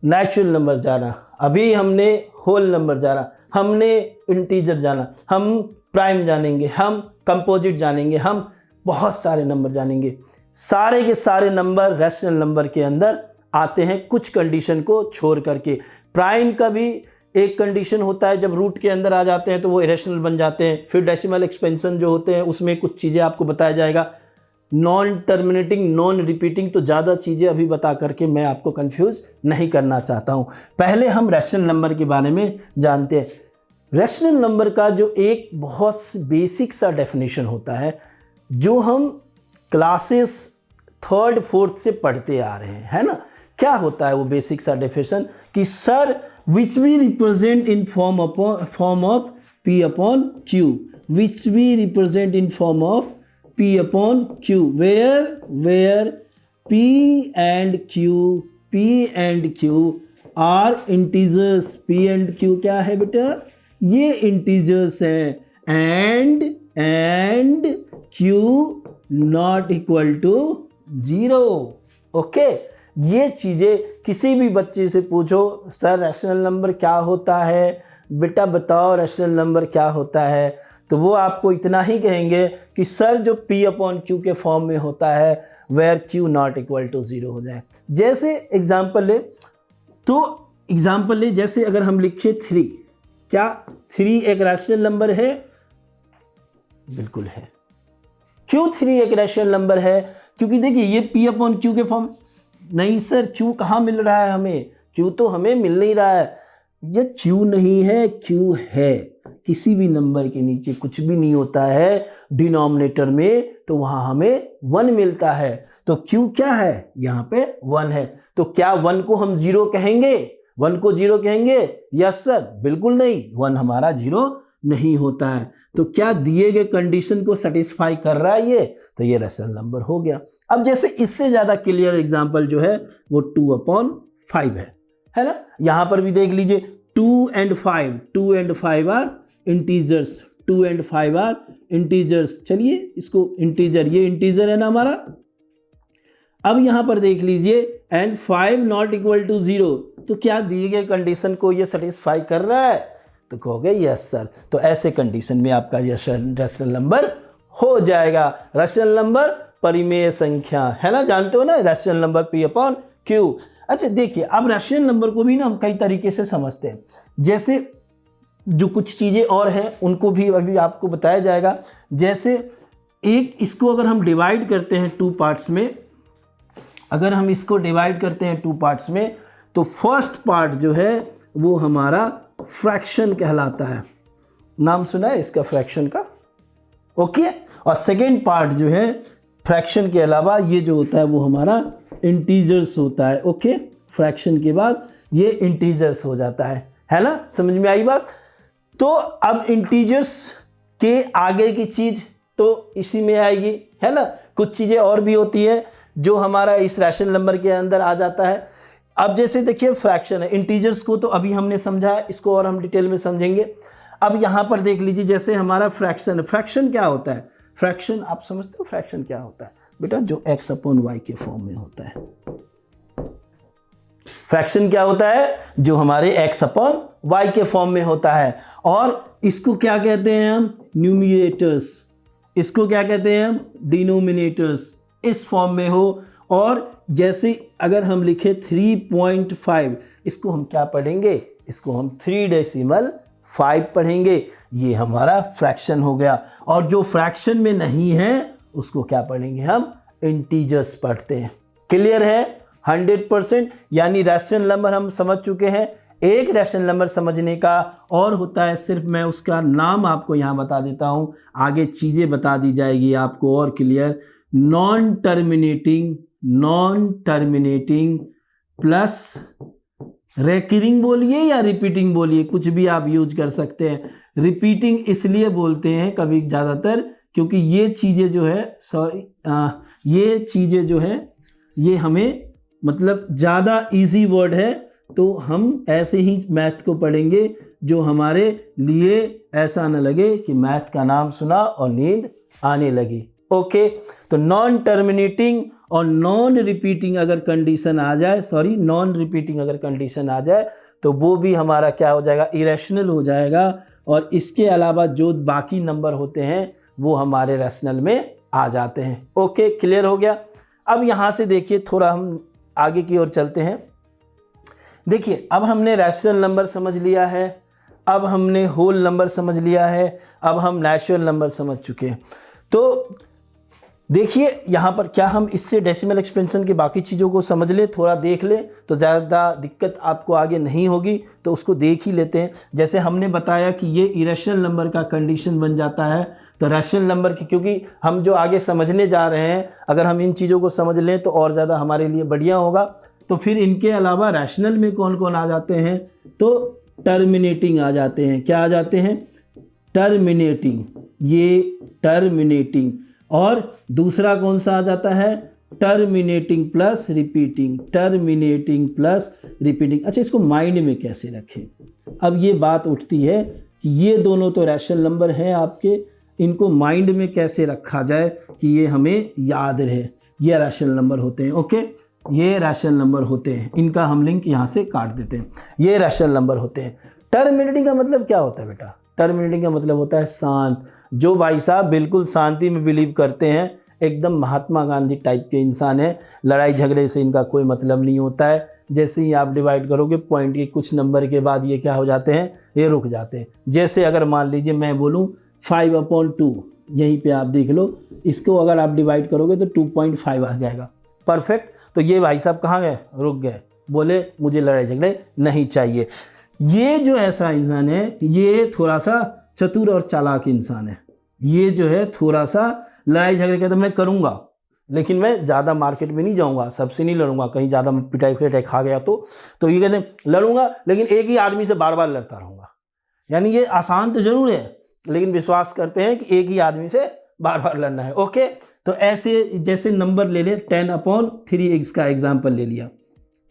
नेचुरल नंबर जाना, अभी हमने होल नंबर जाना, हमने इंटीजर जाना, हम प्राइम जानेंगे, हम कंपोजिट जानेंगे, हम बहुत सारे नंबर जानेंगे। सारे के सारे नंबर रैशनल नंबर के अंदर आते हैं कुछ कंडीशन को छोड़ करके। प्राइम का भी एक कंडीशन होता है, जब रूट के अंदर आ जाते हैं तो वो इरेशनल बन जाते हैं। फिर डेसिमल एक्सपेंशन जो होते हैं उसमें कुछ चीज़ें आपको बताया जाएगा। नॉन टर्मिनेटिंग, नॉन रिपीटिंग, तो ज़्यादा चीज़ें अभी बता करके मैं आपको कंफ्यूज नहीं करना चाहता हूँ। पहले हम रैशनल नंबर के बारे में जानते हैं। रैशनल नंबर का जो एक बहुत बेसिक सा डेफिनेशन होता है, जो हम क्लासेस 3rd 4th से पढ़ते आ रहे हैं, है ना। क्या होता है वो बेसिक सा डेफिनेशन? कि sir, which we represent in form of P upon Q, which we represent in form of P upon Q, where P and Q are integers। P and Q क्या है बेटा? ये integers हैं, and Q not equal to 0। Okay, ये चीज़ें किसी भी बच्चे से पूछो, सर रैशनल नंबर क्या होता है, बेटा बताओ रैशनल नंबर क्या होता है, तो वो आपको इतना ही कहेंगे कि सर जो P अपॉन Q के फॉर्म में होता है where Q not equal to 0 हो जाए। जैसे एग्जाम्पल ले, जैसे अगर हम लिखे 3, क्या 3 एक रैशनल नंबर है? बिल्कुल है। क्यों 3 एक रैशनल नंबर है? क्योंकि देखिए ये P अपॉन Q के फॉर्म, नहीं सर Q कहाँ मिल रहा है हमें? Q तो हमें मिल नहीं रहा है। ये Q नहीं है, Q है। किसी भी नंबर के नीचे कुछ भी नहीं होता है डिनोमिनेटर में, तो वहाँ हमें 1 मिलता है। तो Q क्या है? यहाँ पे 1 है। तो क्या 1 को हम 0 कहेंगे? 1 को 0 कहेंगे? यस सर, बिल्कुल नहीं। 1 हमारा 0 नहीं होता है। तो क्या दिए गए कंडीशन को सेटिस्फाई कर रहा है ये? तो ये रैशनल नंबर हो गया। अब जैसे इससे ज़्यादा क्लियर एग्जांपल जो है वो 2/5 है ना। यहाँ पर भी देख लीजिए 2 and 5 are integers. 2 and 5 are integers. चलिए इसको इंटीजर, ये इंटीजर है ना हमारा। अब यहां पर देख लीजिए एंड 5 नॉट इक्वल टू 0, तो क्या दिए गए कंडीशन को ये सेटिस्फाई कर रहा है? तो कहोगे यस सर। तो ऐसे कंडीशन में आपका रैशनल नंबर हो जाएगा। रैशनल नंबर परिमेय संख्या है ना, जानते हो ना, rational number P upon Q. अच्छा देखिए, अब रैशनल नंबर को भी ना हम कई तरीके से समझते हैं। जैसे जो कुछ चीज़ें और हैं उनको भी अभी आपको बताया जाएगा। जैसे एक इसको अगर हम डिवाइड करते हैं 2 पार्ट्स में, अगर हम इसको डिवाइड करते हैं 2 पार्ट्स में, तो फर्स्ट पार्ट जो है वो हमारा फ्रैक्शन कहलाता है। नाम सुना है इसका, फ्रैक्शन का, ओके। और सेकेंड पार्ट जो है फ्रैक्शन के अलावा ये जो होता है वो हमारा इंटीजर्स होता है, ओके। फ्रैक्शन के बाद ये इंटीजर्स हो जाता है ना, समझ में आई बात। तो अब इंटीजर्स के आगे की चीज तो इसी में आएगी, है ना। कुछ चीजें और भी होती है जो हमारा इस रैशनल नंबर के अंदर आ जाता है। अब जैसे देखिए फ्रैक्शन है, इंटीजर्स को तो अभी हमने समझा है, इसको और हम डिटेल में समझेंगे। अब यहाँ पर देख लीजिए, जैसे हमारा फ्रैक्शन है। फ्रैक्शन क्या होता है? फ्रैक्शन आप समझते हो फ्रैक्शन क्या होता है बेटा? जो x अपॉन वाई के फॉर्म में होता है। फ्रैक्शन क्या होता है? जो हमारे x अपॉन वाई के फॉर्म में होता है। और इसको क्या कहते हैं हम? न्यूमरेटर्स। इसको क्या कहते हैं हम? डिनोमिनेटर्स। इस फॉर्म में हो। और जैसे अगर हम लिखे 3.5, इसको हम क्या पढ़ेंगे? इसको हम 3.5 पढ़ेंगे। ये हमारा फ्रैक्शन हो गया। और जो फ्रैक्शन में नहीं है उसको क्या पढ़ेंगे हम? इंटीजर्स पढ़ते हैं। क्लियर है? 100%। यानी रैशनल नंबर हम समझ चुके हैं। एक रैशनल नंबर समझने का और होता है, सिर्फ मैं उसका नाम आपको यहाँ बता देता हूँ, आगे चीज़ें बता दी जाएगी आपको और clear. Non terminating plus recurring बोलिए या रिपीटिंग बोलिए, कुछ भी आप यूज कर सकते हैं। रिपीटिंग इसलिए बोलते हैं कभी ज़्यादातर क्योंकि ये चीज़ें जो है ये चीज़ें जो है ये हमें मतलब ज़्यादा इजी वर्ड है, तो हम ऐसे ही मैथ को पढ़ेंगे जो हमारे लिए ऐसा न लगे कि मैथ का नाम सुना और नींद आने लगी, ओके। तो नॉन टर्मिनेटिंग और नॉन रिपीटिंग अगर कंडीशन आ जाए, नॉन रिपीटिंग अगर कंडीशन आ जाए तो वो भी हमारा क्या हो जाएगा? इरेशनल हो जाएगा। और इसके अलावा जो बाकी नंबर होते हैं वो हमारे रैशनल में आ जाते हैं, ओके। क्लियर हो गया? अब यहाँ से देखिए थोड़ा हम आगे की ओर चलते हैं। देखिए अब हमने रैशनल नंबर समझ लिया है, अब हमने होल नंबर समझ लिया है, अब हम नेचुरल नंबर समझ चुके हैं। तो देखिए यहाँ पर क्या हम इससे डेसिमल एक्सपेंशन की बाकी चीज़ों को समझ ले, थोड़ा देख ले तो ज़्यादा दिक्कत आपको आगे नहीं होगी। तो उसको देख ही लेते हैं। जैसे हमने बताया कि ये इरेशनल नंबर का कंडीशन बन जाता है, तो रैशनल नंबर की, क्योंकि हम जो आगे समझने जा रहे हैं अगर हम इन चीज़ों को समझ लें तो और ज़्यादा हमारे लिए बढ़िया होगा। तो फिर इनके अलावा रैशनल में कौन कौन आ जाते हैं? तो टर्मिनेटिंग आ जाते हैं। क्या आ जाते हैं? टर्मिनेटिंग, ये टर्मिनेटिंग। और दूसरा कौन सा आ जाता है? Terminating plus repeating, terminating plus repeating. अच्छा, इसको माइंड में कैसे रखें? अब ये बात उठती है कि ये दोनों तो रैशनल नंबर हैं आपके, इनको माइंड में कैसे रखा जाए कि ये हमें याद रहे। ये रैशनल नंबर होते हैं, ओके, ये रैशनल नंबर होते हैं। इनका हम लिंक यहाँ से काट देते हैं। ये रैशनल नंबर होते हैं। टर्मिनेटिंग का मतलब क्या होता है बेटा? टर्मिनेटिंग का मतलब होता है शांत। जो भाई साहब बिल्कुल शांति में बिलीव करते हैं, एकदम महात्मा गांधी टाइप के इंसान है, लड़ाई झगड़े से इनका कोई मतलब नहीं होता है। जैसे ही आप डिवाइड करोगे पॉइंट के कुछ नंबर के बाद ये क्या हो जाते हैं? ये रुक जाते हैं। जैसे अगर मान लीजिए मैं बोलूँ 5/2, यहीं पे आप देख लो, इसको अगर आप डिवाइड करोगे तो 2.5 आ जाएगा, परफेक्ट। तो ये भाई साहब कहाँ गए? रुक गए, बोले मुझे लड़ाई झगड़े नहीं चाहिए। ये जो ऐसा इंसान है ये थोड़ा सा चतुर और चालाक इंसान है। ये जो है थोड़ा सा लड़ाई झगड़े कहते मैं करूँगा, लेकिन मैं ज़्यादा मार्केट में नहीं जाऊँगा, सबसे नहीं लड़ूंगा, कहीं ज़्यादा पिटाई फिटाई खा गया तो ये कहते लड़ूंगा लेकिन एक ही आदमी से बार बार लड़ता रहूँगा। यानी ये आसान तो ज़रूर है लेकिन विश्वास करते हैं कि एक ही आदमी से बार बार लड़ना है, ओके। तो ऐसे जैसे नंबर ले ले 10/3 इसका एग्जाम्पल ले लिया।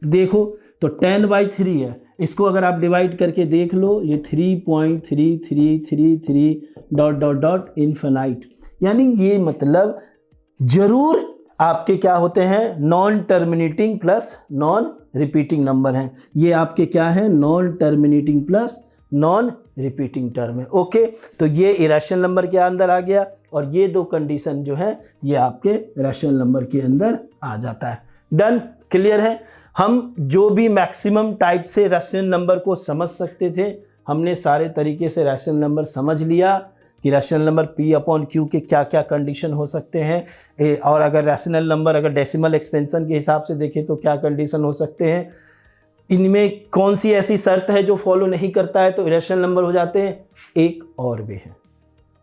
देखो तो 10/3 है, इसको अगर आप डिवाइड करके देख लो, ये 3.3333 डॉट डॉट डॉट इन्फिनाइट, यानी ये मतलब जरूर आपके क्या होते हैं, non terminating plus non repeating number हैं। ये आपके क्या है, non terminating plus non repeating term है। ओके, तो ये इरेशनल नंबर के अंदर आ गया और ये दो कंडीशन जो है ये आपके रैशनल नंबर के अंदर आ जाता है। डन, क्लियर है। हम जो भी मैक्सिमम टाइप से रैशनल नंबर को समझ सकते थे, हमने सारे तरीके से रैशनल नंबर समझ लिया कि रैशनल नंबर P/Q के क्या क्या कंडीशन हो सकते हैं, और अगर रैशनल नंबर अगर डेसिमल एक्सपेंशन के हिसाब से देखें तो क्या कंडीशन हो सकते हैं, इनमें कौन सी ऐसी शर्त है जो फॉलो नहीं करता है तो इरेशनल नंबर हो जाते हैं, एक और भी है।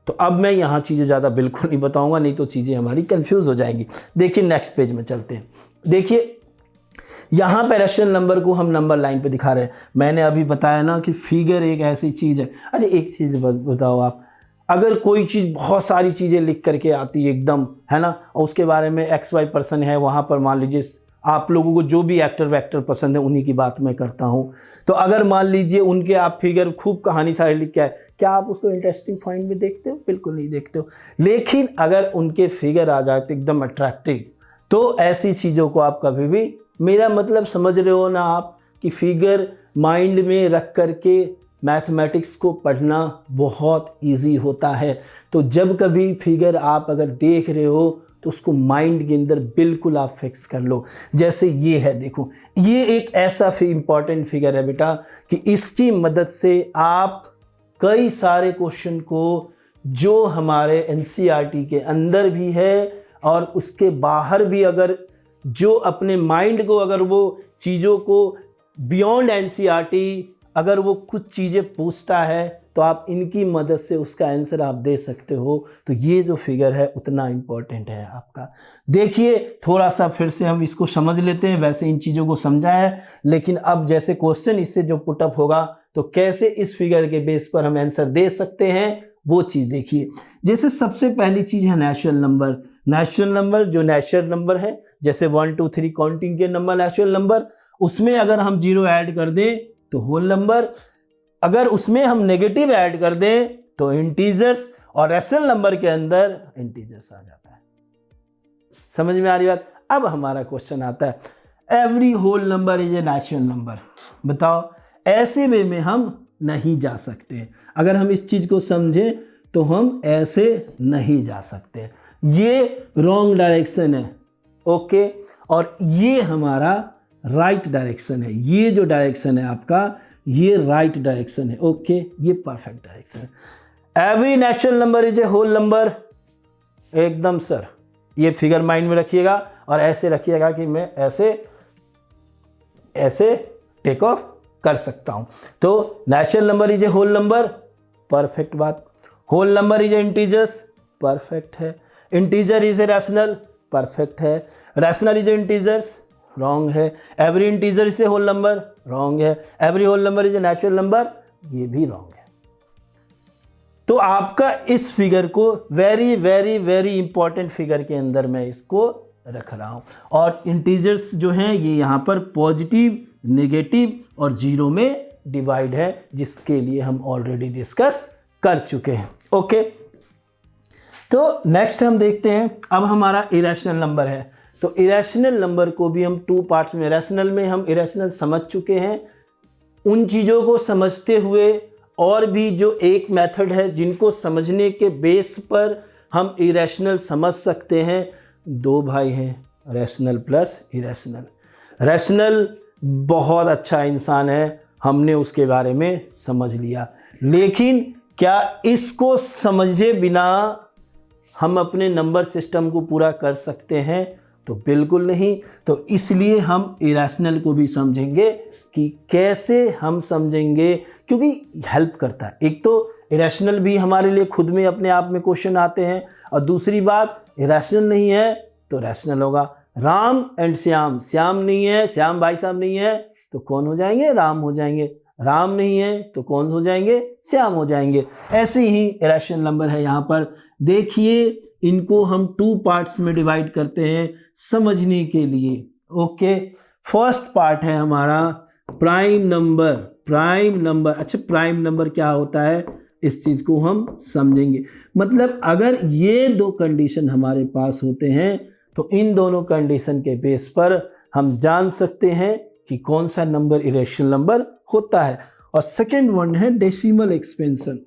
तो अब मैं यहाँ चीज़ें ज़्यादा बिल्कुल नहीं बताऊंगा, नहीं तो चीज़ें हमारी कंफ्यूज हो जाएंगी। देखिए नेक्स्ट पेज में चलते हैं। देखिए यहाँ पे रैशनल नंबर को हम नंबर लाइन पे दिखा रहे हैं। मैंने अभी बताया ना कि फिगर एक ऐसी चीज़ है। अच्छा एक चीज़ बताओ आप, अगर कोई चीज़ बहुत सारी चीज़ें लिख करके आती है एकदम, है ना, और उसके बारे में XY पर्सन है, वहाँ पर मान लीजिए आप लोगों को जो भी एक्टर वैक्टर पसंद है उन्हीं की बात मैं करता हूँ, तो अगर मान लीजिए उनके आप फिगर खूब कहानी सारी लिख के आए, क्या आप उसको इंटरेस्टिंग पॉइंट में देखते हो? बिल्कुल नहीं देखते हो। लेकिन अगर उनके फिगर आ जाते एकदम अट्रैक्टिव, तो ऐसी चीज़ों को आप कभी भी, मेरा मतलब समझ रहे हो ना आप, कि फिगर माइंड में रख करके मैथमेटिक्स को पढ़ना बहुत ईजी होता है। तो जब कभी फिगर आप अगर देख रहे हो तो उसको माइंड के अंदर बिल्कुल आप फिक्स कर लो। जैसे ये है, देखो ये एक ऐसा इंपॉर्टेंट फिगर है बेटा कि इसकी मदद से आप कई सारे क्वेश्चन को, जो हमारे एनसीईआरटी के अंदर भी है और उसके बाहर भी, अगर जो अपने माइंड को, अगर वो चीज़ों को बियॉन्ड एनसीईआरटी अगर वो कुछ चीज़ें पूछता है तो आप इनकी मदद से उसका आंसर आप दे सकते हो। तो ये जो फिगर है उतना इम्पोर्टेंट है आपका। देखिए थोड़ा सा फिर से हम इसको समझ लेते हैं। वैसे इन चीज़ों को समझा है, लेकिन अब जैसे क्वेश्चन इससे जो पुटअप होगा तो कैसे इस फिगर के बेस पर हम आंसर दे सकते हैं वो चीज़ देखिए। जैसे सबसे पहली चीज़ है नेचुरल नंबर। नेचुरल नंबर जो नेचुरल नंबर है, जैसे 1 2 3 काउंटिंग के नंबर नेचुरल नंबर, उसमें अगर हम 0 ऐड कर दें तो होल नंबर, अगर उसमें हम नेगेटिव ऐड कर दें तो इंटीजर्स, और रैशनल नंबर के अंदर इंटीजर्स आ जाता है। समझ में आ रही बात? अब हमारा क्वेश्चन आता है, every whole number is a natural number. बताओ ऐसे वे में हम नहीं जा सकते। अगर हम इस चीज को समझें तो हम ऐसे नहीं जा सकते, ये रॉन्ग डायरेक्शन है। ओके, और ये हमारा राइट डायरेक्शन है। ये जो डायरेक्शन है आपका, ये राइट डायरेक्शन है। ओके, ये परफेक्ट डायरेक्शन है। Every natural number is a whole number, एकदम सर। ये फिगर माइंड में रखिएगा और ऐसे रखिएगा कि मैं ऐसे ऐसे टेक ऑफ कर सकता हूं। तो natural number is a whole number, perfect बात। Whole number is a integers, perfect है। Integer is a rational, perfect है। Rational is a integers, wrong है। Every integer is a whole number, wrong है। Every whole number is a natural number, ये भी रॉन्ग है। तो आपका इस फिगर को very very very important figure के अंदर मैं इसको रख रहा हूं। और इंटीजर्स जो हैं ये यहां पर पॉजिटिव, नेगेटिव और जीरो में डिवाइड है, जिसके लिए हम ऑलरेडी डिस्कस कर चुके हैं। ओके, तो नेक्स्ट हम देखते हैं। अब हमारा इरेशनल नंबर है, तो इरेशनल नंबर को भी हम 2 पार्ट्स में, रैशनल में हम इरेशनल समझ चुके हैं। उन चीज़ों को समझते हुए और भी जो एक मेथड है जिनको समझने के बेस पर हम इरेशनल समझ सकते हैं। 2 भाई हैं, रैशनल प्लस इरेशनल। रैशनल बहुत अच्छा इंसान है, हमने उसके बारे में समझ लिया, लेकिन क्या इसको समझे बिना हम अपने नंबर सिस्टम को पूरा कर सकते हैं? तो बिल्कुल नहीं। तो इसलिए हम इरेशनल को भी समझेंगे कि कैसे हम समझेंगे, क्योंकि हेल्प करता है। एक तो इरेशनल भी हमारे लिए खुद में अपने आप में क्वेश्चन आते हैं, और दूसरी बात इरेशनल नहीं है तो रैशनल होगा। राम एंड श्याम, श्याम नहीं है, श्याम भाई साहब नहीं है तो कौन हो जाएंगे? राम हो जाएंगे। राम नहीं है तो कौन हो जाएंगे? श्याम हो जाएंगे। ऐसे ही इरेशनल नंबर है। यहाँ पर देखिए इनको हम 2 पार्ट्स में डिवाइड करते हैं समझने के लिए। ओके, फर्स्ट पार्ट है हमारा प्राइम नंबर। अच्छा, प्राइम नंबर क्या होता है इस चीज को हम समझेंगे। मतलब अगर ये दो कंडीशन हमारे पास होते हैं तो इन दोनों कंडीशन के बेस पर हम जान सकते हैं कि कौन सा नंबर इरेशनल नंबर होता है। और सेकंड वन है decimal expansion.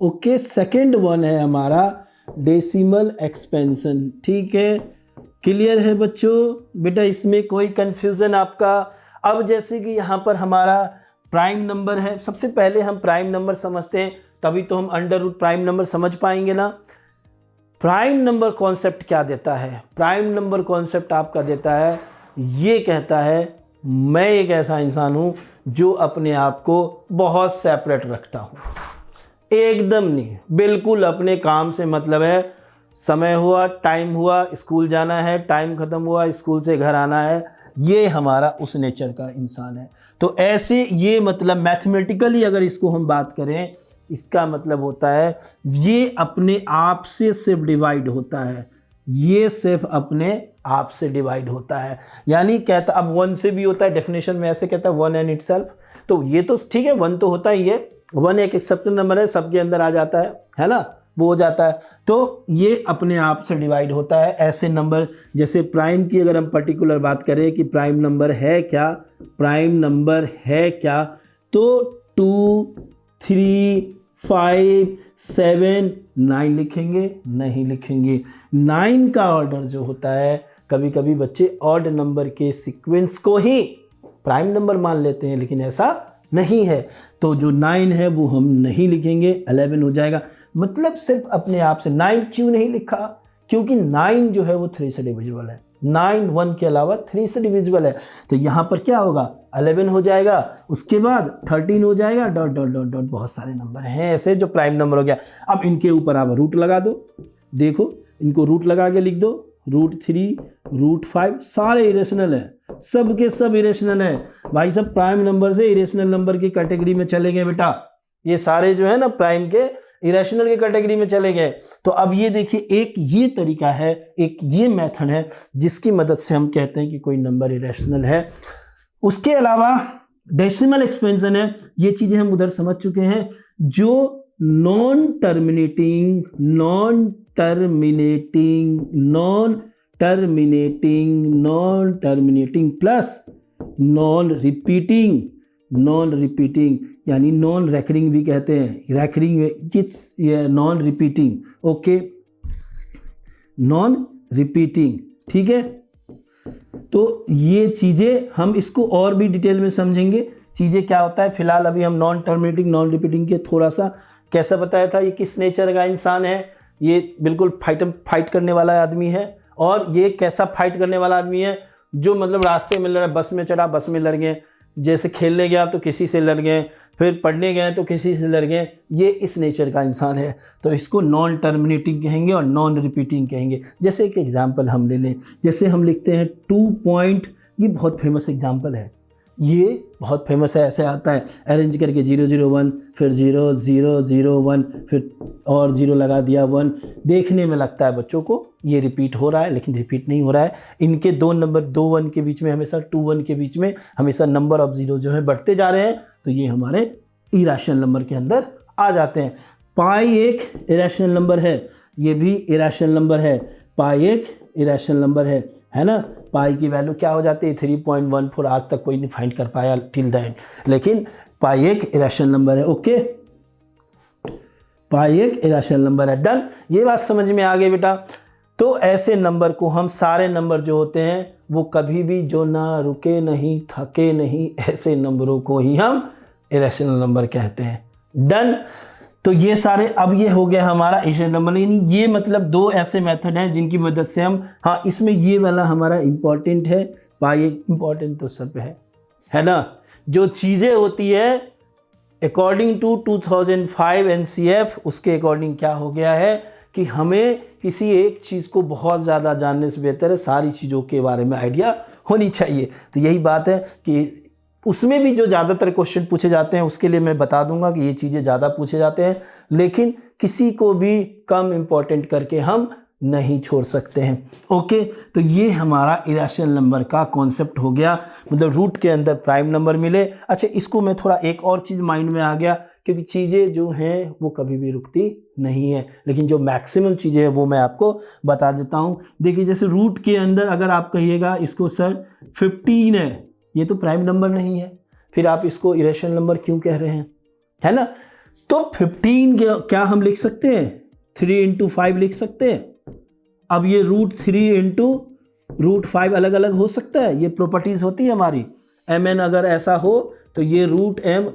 Okay, second one है हमारा डेसिमल एक्सपेंशन। ठीक है, क्लियर है बच्चों? बेटा इसमें कोई कंफ्यूजन आपका? अब जैसे कि यहाँ पर हमारा प्राइम नंबर है, सबसे पहले हम प्राइम नंबर समझते हैं, तभी तो हम अंडर रूट प्राइम नंबर समझ पाएंगे ना। प्राइम नंबर कॉन्सेप्ट क्या देता है? प्राइम नंबर कॉन्सेप्ट आपका देता है, ये कहता है मैं एक ऐसा इंसान हूँ जो अपने आप को बहुत सेपरेट रखता हूँ। एकदम नहीं, बिल्कुल अपने काम से मतलब है, समय हुआ, टाइम हुआ, स्कूल जाना है, टाइम खत्म हुआ, स्कूल से घर आना है, ये हमारा उस नेचर का इंसान है। तो ऐसे ये मतलब मैथमेटिकली अगर इसको हम बात करें, इसका मतलब होता है ये अपने आप से सिर्फ डिवाइड होता है, ये सिर्फ अपने आप से डिवाइड होता है। यानी कहता, अब वन से भी होता है, डेफिनेशन में ऐसे कहता है वन एंड इटसेल्फ। तो ये तो ठीक है, वन तो होता ही है, वन एक एक्सेप्शनल नंबर है, सबके अंदर आ जाता है ना, वो हो जाता है। तो ये अपने आप से डिवाइड होता है। ऐसे नंबर जैसे प्राइम की अगर हम पर्टिकुलर बात करें कि प्राइम नंबर है क्या, प्राइम नंबर है क्या, तो 2, 3, 5, 7, 9 लिखेंगे? नहीं लिखेंगे। 9 का ऑर्डर जो होता है, कभी कभी बच्चे ऑड नंबर के सीक्वेंस को ही प्राइम नंबर मान लेते हैं, लेकिन ऐसा नहीं है। तो जो 9 है वो हम नहीं लिखेंगे, 11 हो जाएगा। मतलब सिर्फ अपने आप से। 9 क्यों नहीं लिखा? क्योंकि 9 जो है वो 3 से डिविजिबल है। 9 1 के अलावा 3 से डिविजिबल है। तो यहाँ पर क्या होगा? 11 हो जाएगा, उसके बाद 13 हो जाएगा, डॉट डॉट डॉट डॉट, बहुत सारे नंबर हैं ऐसे जो प्राइम नंबर हो गया। अब इनके ऊपर आप रूट लगा दो, देखो इनको रूट लगा के लिख दो, √3, √5, सारे इरेशनल है, सब के सब इरेशनल है भाई। सब प्राइम नंबर से इरेशनल नंबर की कैटेगरी में चले गए बेटा। ये सारे जो है ना प्राइम के इरेशनल की कैटेगरी में चले गए। तो अब ये देखिए, एक ये तरीका है, एक ये मेथड है जिसकी मदद से हम कहते हैं कि कोई नंबर इरेशनल है। उसके अलावा डेसिमल एक्सपेंशन है, ये चीजें हम उधर समझ चुके हैं। जो non terminating plus non repeating यानी नॉन रेकरिंग भी कहते हैं, recurring non repeating, okay, non repeating, ठीक है। तो ये चीजें हम इसको और भी डिटेल में समझेंगे, चीजें क्या होता है। फिलहाल अभी हम नॉन टर्मिनेटिंग नॉन रिपीटिंग के थोड़ा सा कैसा बताया था, ये किस नेचर का इंसान है, ये बिल्कुल फाइट करने वाला आदमी है। और ये कैसा फाइट करने वाला आदमी है, जो मतलब रास्ते में लड़ा, बस में चढ़ा, बस में लड़ गए, जैसे खेलने गया तो किसी से लड़ गए, फिर पढ़ने गए तो किसी से लड़ गए, ये इस नेचर का इंसान है। तो इसको नॉन टर्मिनेटिंग कहेंगे और नॉन रिपीटिंग कहेंगे। जैसे एक एग्जांपल हम ले लें, जैसे हम लिखते हैं 2 पॉइंट, ये बहुत फेमस एग्जांपल है, ये बहुत फेमस है। ऐसे आता है अरेंज करके 0 0 1, फिर 0 0 0 1, फिर और 0 लगा दिया 1। देखने में लगता है बच्चों को ये रिपीट हो रहा है, लेकिन रिपीट नहीं हो रहा है। इनके दो नंबर 2 1 के बीच में हमेशा 2 1 के बीच में हमेशा नंबर ऑफ 0 जो है बढ़ते जा रहे हैं। तो ये हमारे इरेशनल नंबर के अंदर आ जाते हैं। पाई एक इरेशनल नंबर है, ये भी इरेशनल नंबर है। पाई एक इरेशनल नंबर है ना। पाई की वैल्यू क्या हो जाती है 3.14, आज तक कोई नहीं फाइंड कर पाया टिल द एंड, लेकिन पाई एक इरेशनल नंबर है। ओके, पाई एक इरेशनल नंबर है। डन, ये बात समझ में आ गई बेटा। तो ऐसे नंबर को हम, सारे नंबर जो होते हैं वो कभी भी जो ना रुके नहीं थके नहीं, ऐसे नंबरों को ही हम इरेशनल नंबर कहते हैं। डन, तो ये सारे, अब ये हो गया हमारा इरेशनल नंबर। यानी ये मतलब 2 ऐसे मेथड हैं जिनकी मदद से हम, हाँ इसमें ये वाला हमारा इंपॉर्टेंट है, पाई इंपॉर्टेंट तो सब है ना। जो चीज़ें होती है अकॉर्डिंग टू 2005 NCF, उसके अकॉर्डिंग क्या हो गया है कि हमें किसी एक चीज़ को बहुत ज़्यादा जानने से बेहतर है सारी चीज़ों के बारे में आइडिया होनी चाहिए। तो यही बात है कि उसमें भी जो ज़्यादातर क्वेश्चन पूछे जाते हैं उसके लिए मैं बता दूंगा कि ये चीज़ें ज़्यादा पूछे जाते हैं, लेकिन किसी को भी कम इम्पोर्टेंट करके हम नहीं छोड़ सकते हैं। ओके, तो ये हमारा इरेशनल नंबर का कॉन्सेप्ट हो गया, मतलब रूट के अंदर प्राइम नंबर मिले। अच्छा, इसको मैं थोड़ा एक और चीज़ माइंड में आ गया, क्योंकि चीज़ें जो हैं वो कभी भी रुकती नहीं है, लेकिन जो मैक्सिमम चीज़ें हैं वो मैं आपको बता देता हूँ। देखिए, जैसे रूट के अंदर अगर आप कहिएगा इसको सर 15 है, ये तो प्राइम नंबर नहीं है, फिर आप इसको इरेशनल नंबर क्यों कह रहे हैं, है ना? तो 15 क्या हम लिख सकते हैं 3 इंटू 5 लिख सकते हैं। अब ये √3 इंटू √5 अलग अलग हो सकता है, ये प्रॉपर्टीज होती है हमारी। mn अगर ऐसा हो तो ये √m।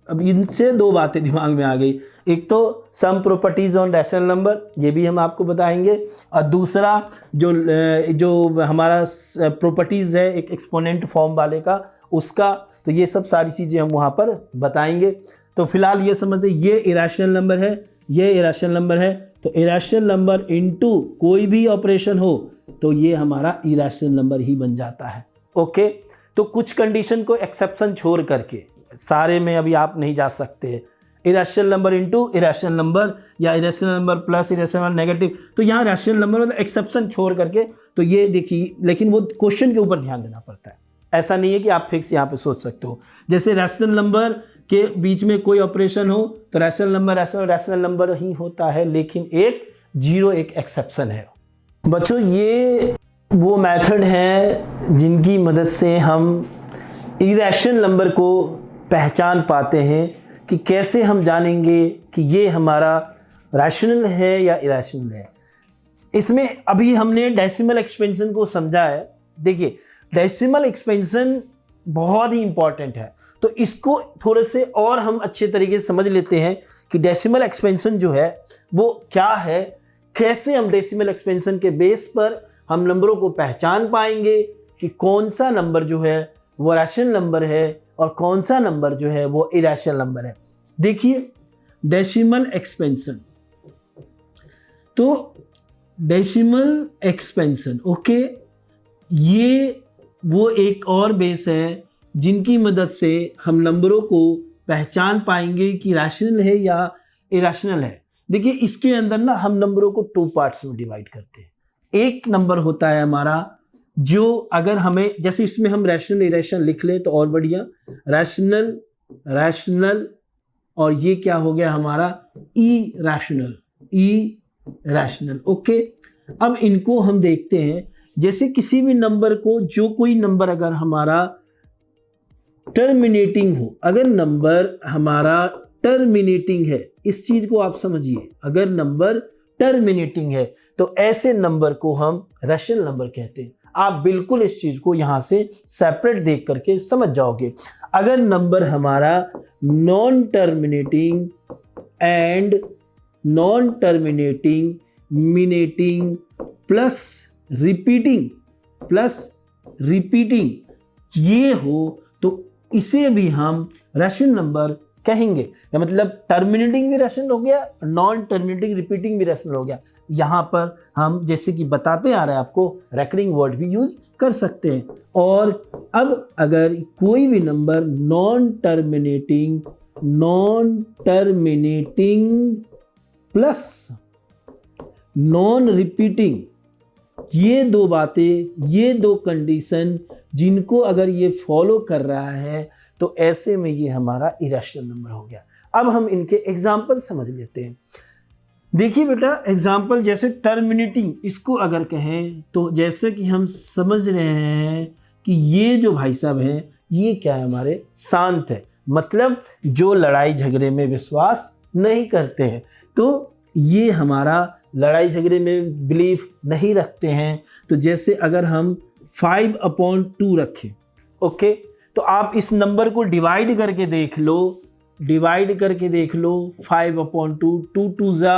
अब इनसे दो बातें दिमाग में आ गई, एक तो some properties on rational number, ये भी हम आपको बताएंगे, और दूसरा जो हमारा प्रॉपर्टीज है एक एक्सपोनेंट फॉर्म वाले का, उसका, तो ये सब सारी चीज़ें हम वहाँ पर बताएंगे। तो फिलहाल ये समझते ये इरेशनल नंबर है, ये इरेशनल नंबर है, तो इरेशनल नंबर इनटू कोई भी ऑपरेशन हो तो ये हमारा इरेशनल नंबर ही बन जाता है। ओके, तो कुछ कंडीशन को एक्सेप्शन छोड़ करके सारे में अभी आप नहीं जा सकते। Irrational number into irrational number या irrational number plus irrational number negative, तो यहाँ रैशनल नंबर मतलब एक्सेप्शन छोड़ करके, तो ये देखिए, लेकिन वो क्वेश्चन के ऊपर ध्यान देना पड़ता है। ऐसा नहीं है कि आप फिक्स यहाँ पे सोच सकते हो। जैसे रैशनल नंबर के बीच में कोई ऑपरेशन हो तो रैशनल नंबर ही होता है, लेकिन एक एक्सेप्शन है। बच्चों, ये वो मेथड है जिनकी मदद से हम इरेशनल नंबर को पहचान पाते हैं कि कैसे हम जानेंगे कि ये हमारा रैशनल है या इरेशनल है। इसमें अभी हमने डेसिमल एक्सपेंशन को समझा है। देखिए, डेसिमल एक्सपेंशन बहुत ही इंपॉर्टेंट है, तो इसको थोड़े से और हम अच्छे तरीके से समझ लेते हैं कि डेसिमल एक्सपेंशन जो है वो क्या है, कैसे हम डेसिमल एक्सपेंशन के बेस पर हम नंबरों को पहचान पाएंगे कि कौन सा नंबर जो है वो रैशनल नंबर है और कौन सा नंबर जो है वो इरेशनल नंबर है। देखिए, डेसिमल एक्सपेंशन, तो डेसिमल एक्सपेंशन, ओके, ये वो एक और बेस है जिनकी मदद से हम नंबरों को पहचान पाएंगे कि रैशनल है या इरेशनल है। देखिए, इसके अंदर ना हम नंबरों को 2 पार्ट्स में डिवाइड करते हैं। एक नंबर होता है हमारा जो अगर हमें, जैसे इसमें हम रैशनल इरेशनल लिख लें तो और बढ़िया, रैशनल, और ये क्या हो गया हमारा इरेशनल। ओके, अब इनको हम देखते हैं। जैसे किसी भी नंबर को, जो कोई नंबर अगर हमारा टर्मिनेटिंग हो, अगर नंबर हमारा टर्मिनेटिंग है, इस चीज को आप समझिए, अगर नंबर टर्मिनेटिंग है तो ऐसे नंबर को हम रैशनल नंबर कहते हैं। आप बिल्कुल इस चीज को यहां से सेपरेट देख करके समझ जाओगे। अगर नंबर हमारा non terminating and non terminating, मिनेटिंग प्लस रिपीटिंग ये हो तो इसे भी हम रैशनल नंबर कहेंगे। या मतलब टर्मिनेटिंग भी रैशनल हो गया, नॉन टर्मिनेटिंग रिपीटिंग भी रैशनल हो गया। यहाँ पर हम जैसे कि बताते आ रहे हैं आपको, रेकरिंग वर्ड भी यूज कर सकते हैं। और अब अगर कोई भी number non terminating plus non repeating, ये दो बातें, ये दो कंडीशन जिनको अगर ये फॉलो कर रहा है तो ऐसे में ये हमारा इरेशनल नंबर हो गया। अब हम इनके एग्जाम्पल समझ लेते हैं। देखिए बेटा, एग्जाम्पल जैसे टर्मिनेटिंग, इसको अगर कहें तो जैसे कि हम समझ रहे हैं कि ये जो भाई साहब हैं ये क्या है, हमारे शांत है, मतलब जो लड़ाई झगड़े में विश्वास नहीं करते हैं, तो ये हमारा लड़ाई झगड़े में बिलीफ नहीं रखते हैं। तो जैसे अगर हम 5/2 रखें, ओके, तो आप इस नंबर को डिवाइड करके देख लो, 5/2, 2 2 जा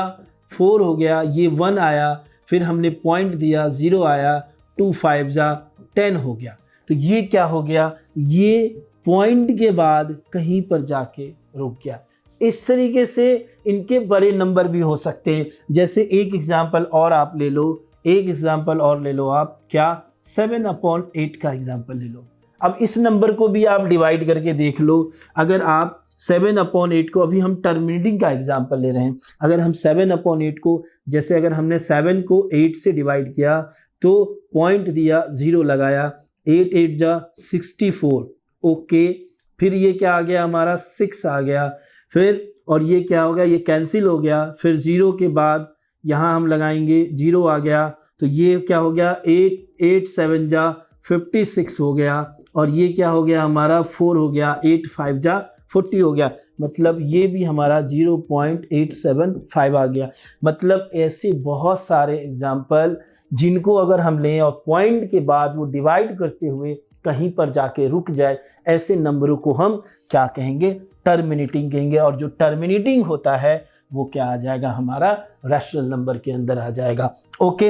4 हो गया, ये 1 आया, फिर हमने पॉइंट दिया 0 आया, 2 5 जा 10 हो गया। तो ये क्या हो गया, ये पॉइंट के बाद कहीं पर जाके रुक गया। इस तरीके से इनके बड़े नंबर भी हो सकते हैं। जैसे एक एग्जाम्पल और आप ले लो, आप क्या 7/8 का एग्जाम्पल ले लो। अब इस नंबर को भी आप डिवाइड करके देख लो। अगर आप 7/8 को, अभी हम टर्मिनेटिंग का एग्जाम्पल ले रहे हैं। अगर हम 7/8 को, जैसे अगर हमने 7 को 8 से डिवाइड किया तो पॉइंट दिया, 0 लगाया, 8 8 जा 64, ओके। फिर ये क्या आ गया हमारा 6 आ गया, फिर और ये क्या हो गया, ये कैंसिल हो गया। फिर 0 के बाद यहाँ हम लगाएंगे, 0 आ गया, तो ये क्या हो गया 8 8 7 जा 56 हो गया, और ये क्या हो गया हमारा 4 हो गया, 8 5 जा 40 हो गया। मतलब ये भी हमारा 0.875 आ गया। मतलब ऐसे बहुत सारे एग्जाम्पल जिनको अगर हम लें और पॉइंट के बाद वो डिवाइड करते हुए कहीं पर जाके रुक जाए, ऐसे नंबरों को हम क्या कहेंगे, टर्मिनेटिंग कहेंगे। और जो टर्मिनेटिंग होता है वो क्या आ जाएगा, हमारा रैशनल नंबर के अंदर आ जाएगा। ओके,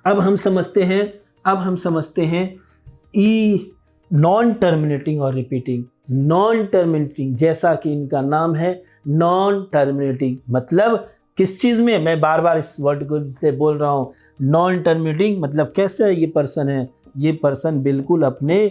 अब हम समझते हैं ई नॉन टर्मिनेटिंग और रिपीटिंग। नॉन टर्मिनेटिंग, जैसा कि इनका नाम है नॉन टर्मिनेटिंग, मतलब किस चीज़ में, मैं बार बार इस वर्ड को बोल रहा हूँ, नॉन टर्मिनेटिंग मतलब कैसे ये पर्सन है, ये पर्सन बिल्कुल अपने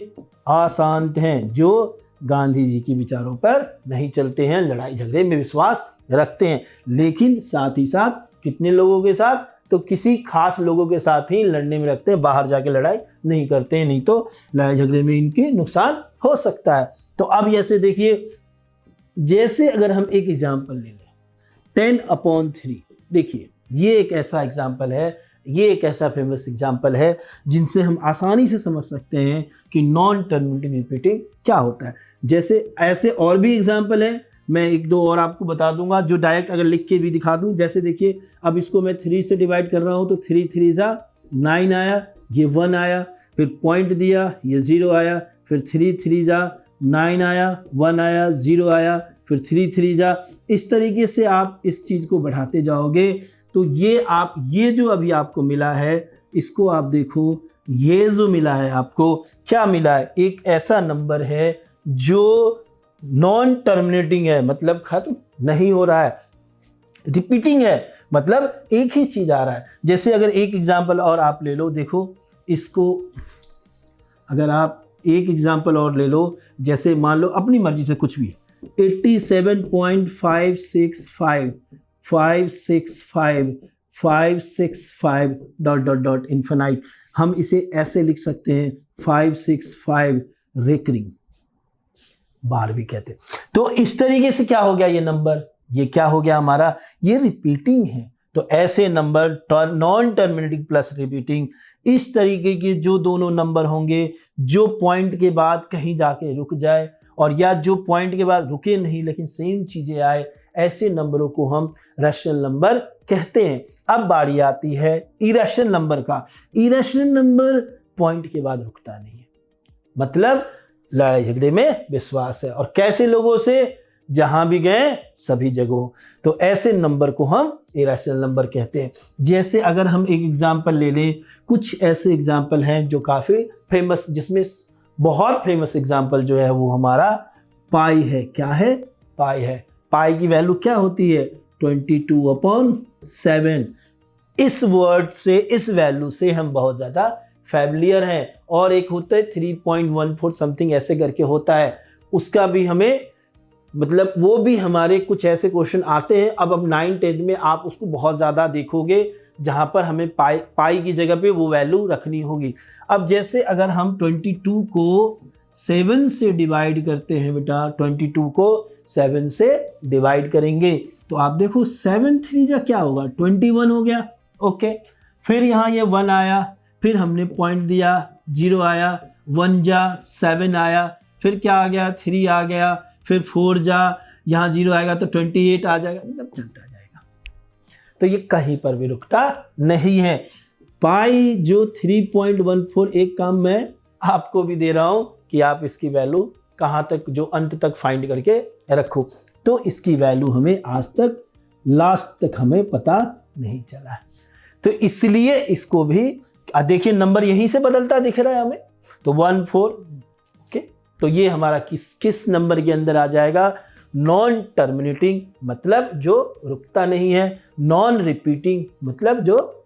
अशांत हैं, जो गांधी जी के विचारों पर नहीं चलते हैं, लड़ाई झगड़े में विश्वास रखते हैं, लेकिन साथ ही साथ कितने लोगों के साथ, तो किसी खास लोगों के साथ ही लड़ने में रखते हैं, बाहर जाके लड़ाई नहीं करते हैं, नहीं तो लड़ाई झगड़े में इनके नुकसान हो सकता है। तो अब ऐसे देखिए, जैसे अगर हम एक एग्जाम्पल ले लें 10/3, देखिए ये एक ऐसा एग्जाम्पल है, ये एक ऐसा फेमस एग्जाम्पल है जिनसे हम आसानी से समझ सकते हैं कि नॉन टर्मिनेटिंग रिपीटिंग क्या होता है। जैसे ऐसे और भी एग्जाम्पल है, मैं एक दो और आपको बता दूंगा जो डायरेक्ट अगर लिख के भी दिखा दूं। जैसे देखिए, अब इसको मैं 3 से डिवाइड कर रहा हूं तो 3 3 जा 9 आया, ये 1 आया, फिर पॉइंट दिया, ये 0 आया, फिर 3 3 जा 9 आया, 1 आया, 0 आया, फिर 3 3 जा। इस तरीके से आप इस चीज़ को बढ़ाते जाओगे तो ये जो अभी आपको मिला है, इसको आप देखो, ये जो मिला है आपको, क्या मिला है, एक ऐसा नंबर है जो नॉन टर्मिनेटिंग है, मतलब खत्म नहीं हो रहा है, रिपीटिंग है, मतलब एक ही चीज आ रहा है। जैसे अगर एक एग्जांपल और आप ले लो, देखो इसको, अगर आप एक एग्जांपल और ले लो, जैसे मान लो अपनी मर्जी से कुछ भी 87.565 565 565 डॉट डॉट डॉट इन्फिनाइट, हम इसे ऐसे लिख सकते हैं 565 रेकरिंग बार भी कहते हैं। तो इस तरीके से क्या हो गया ये नंबर, ये क्या हो गया हमारा, ये रिपीटिंग है। तो ऐसे number non terminating plus repeating, इस तरीके के जो दोनों नंबर होंगे जो पॉइंट के बाद कहीं जाके रुक जाए, और या जो पॉइंट के बाद रुके नहीं लेकिन सेम चीजें आए, ऐसे नंबरों को हम रैशनल नंबर कहते हैं। अब बारी आती है इरेशनल नंबर का। इरेशनल नंबर पॉइंट के बाद रुकता नहीं है, मतलब लड़ाई झगड़े में विश्वास है, और कैसे लोगों से, जहां भी गए सभी जगहों। तो ऐसे नंबर को हम इरेशनल नंबर कहते हैं। जैसे अगर हम एक एग्जांपल ले लें, कुछ ऐसे एग्जांपल हैं जो काफ़ी फेमस, जिसमें बहुत फेमस एग्जांपल जो है वो हमारा पाई है। क्या है, पाई है। पाई की वैल्यू क्या होती है, 22/7। इस वर्ड से, इस वैल्यू से हम बहुत ज़्यादा फैमिलियर हैं। और एक होता है 3.14 समथिंग ऐसे करके होता है, उसका भी हमें, मतलब वो भी हमारे कुछ ऐसे क्वेश्चन आते हैं। अब 9th-10th में आप उसको बहुत ज़्यादा देखोगे, जहाँ पर हमें पाई की जगह पे वो वैल्यू रखनी होगी। अब जैसे अगर हम 22 को 7 से डिवाइड करते हैं बेटा, 22 को 7 से डिवाइड करेंगे तो आप देखो 7 3 जा क्या होगा, 21 हो गया। ओके, फिर यहाँ ये 1 आया, फिर हमने पॉइंट दिया, 0 आया, 1 जा 7 आया, फिर क्या आ गया, 3 आ गया, फिर 4 जा, यहाँ 0 आएगा तो 28 आ जाएगा, मतलब चलता जाएगा। तो ये कहीं पर भी रुकता नहीं है। पाई जो 3.14, एक काम मैं आपको भी दे रहा हूँ कि आप इसकी वैल्यू कहाँ तक, जो अंत तक फाइंड करके रखो। तो इसकी वैल्यू हमें आज तक, लास्ट तक हमें पता नहीं चला है। तो इसलिए इसको भी देखिए, नंबर यहीं से बदलता दिख रहा है हमें, तो 1 4। ओके, तो ये हमारा किस नंबर के अंदर आ जाएगा, नॉन टर्मिनेटिंग, मतलब जो रुकता नहीं है, नॉन रिपीटिंग मतलब जो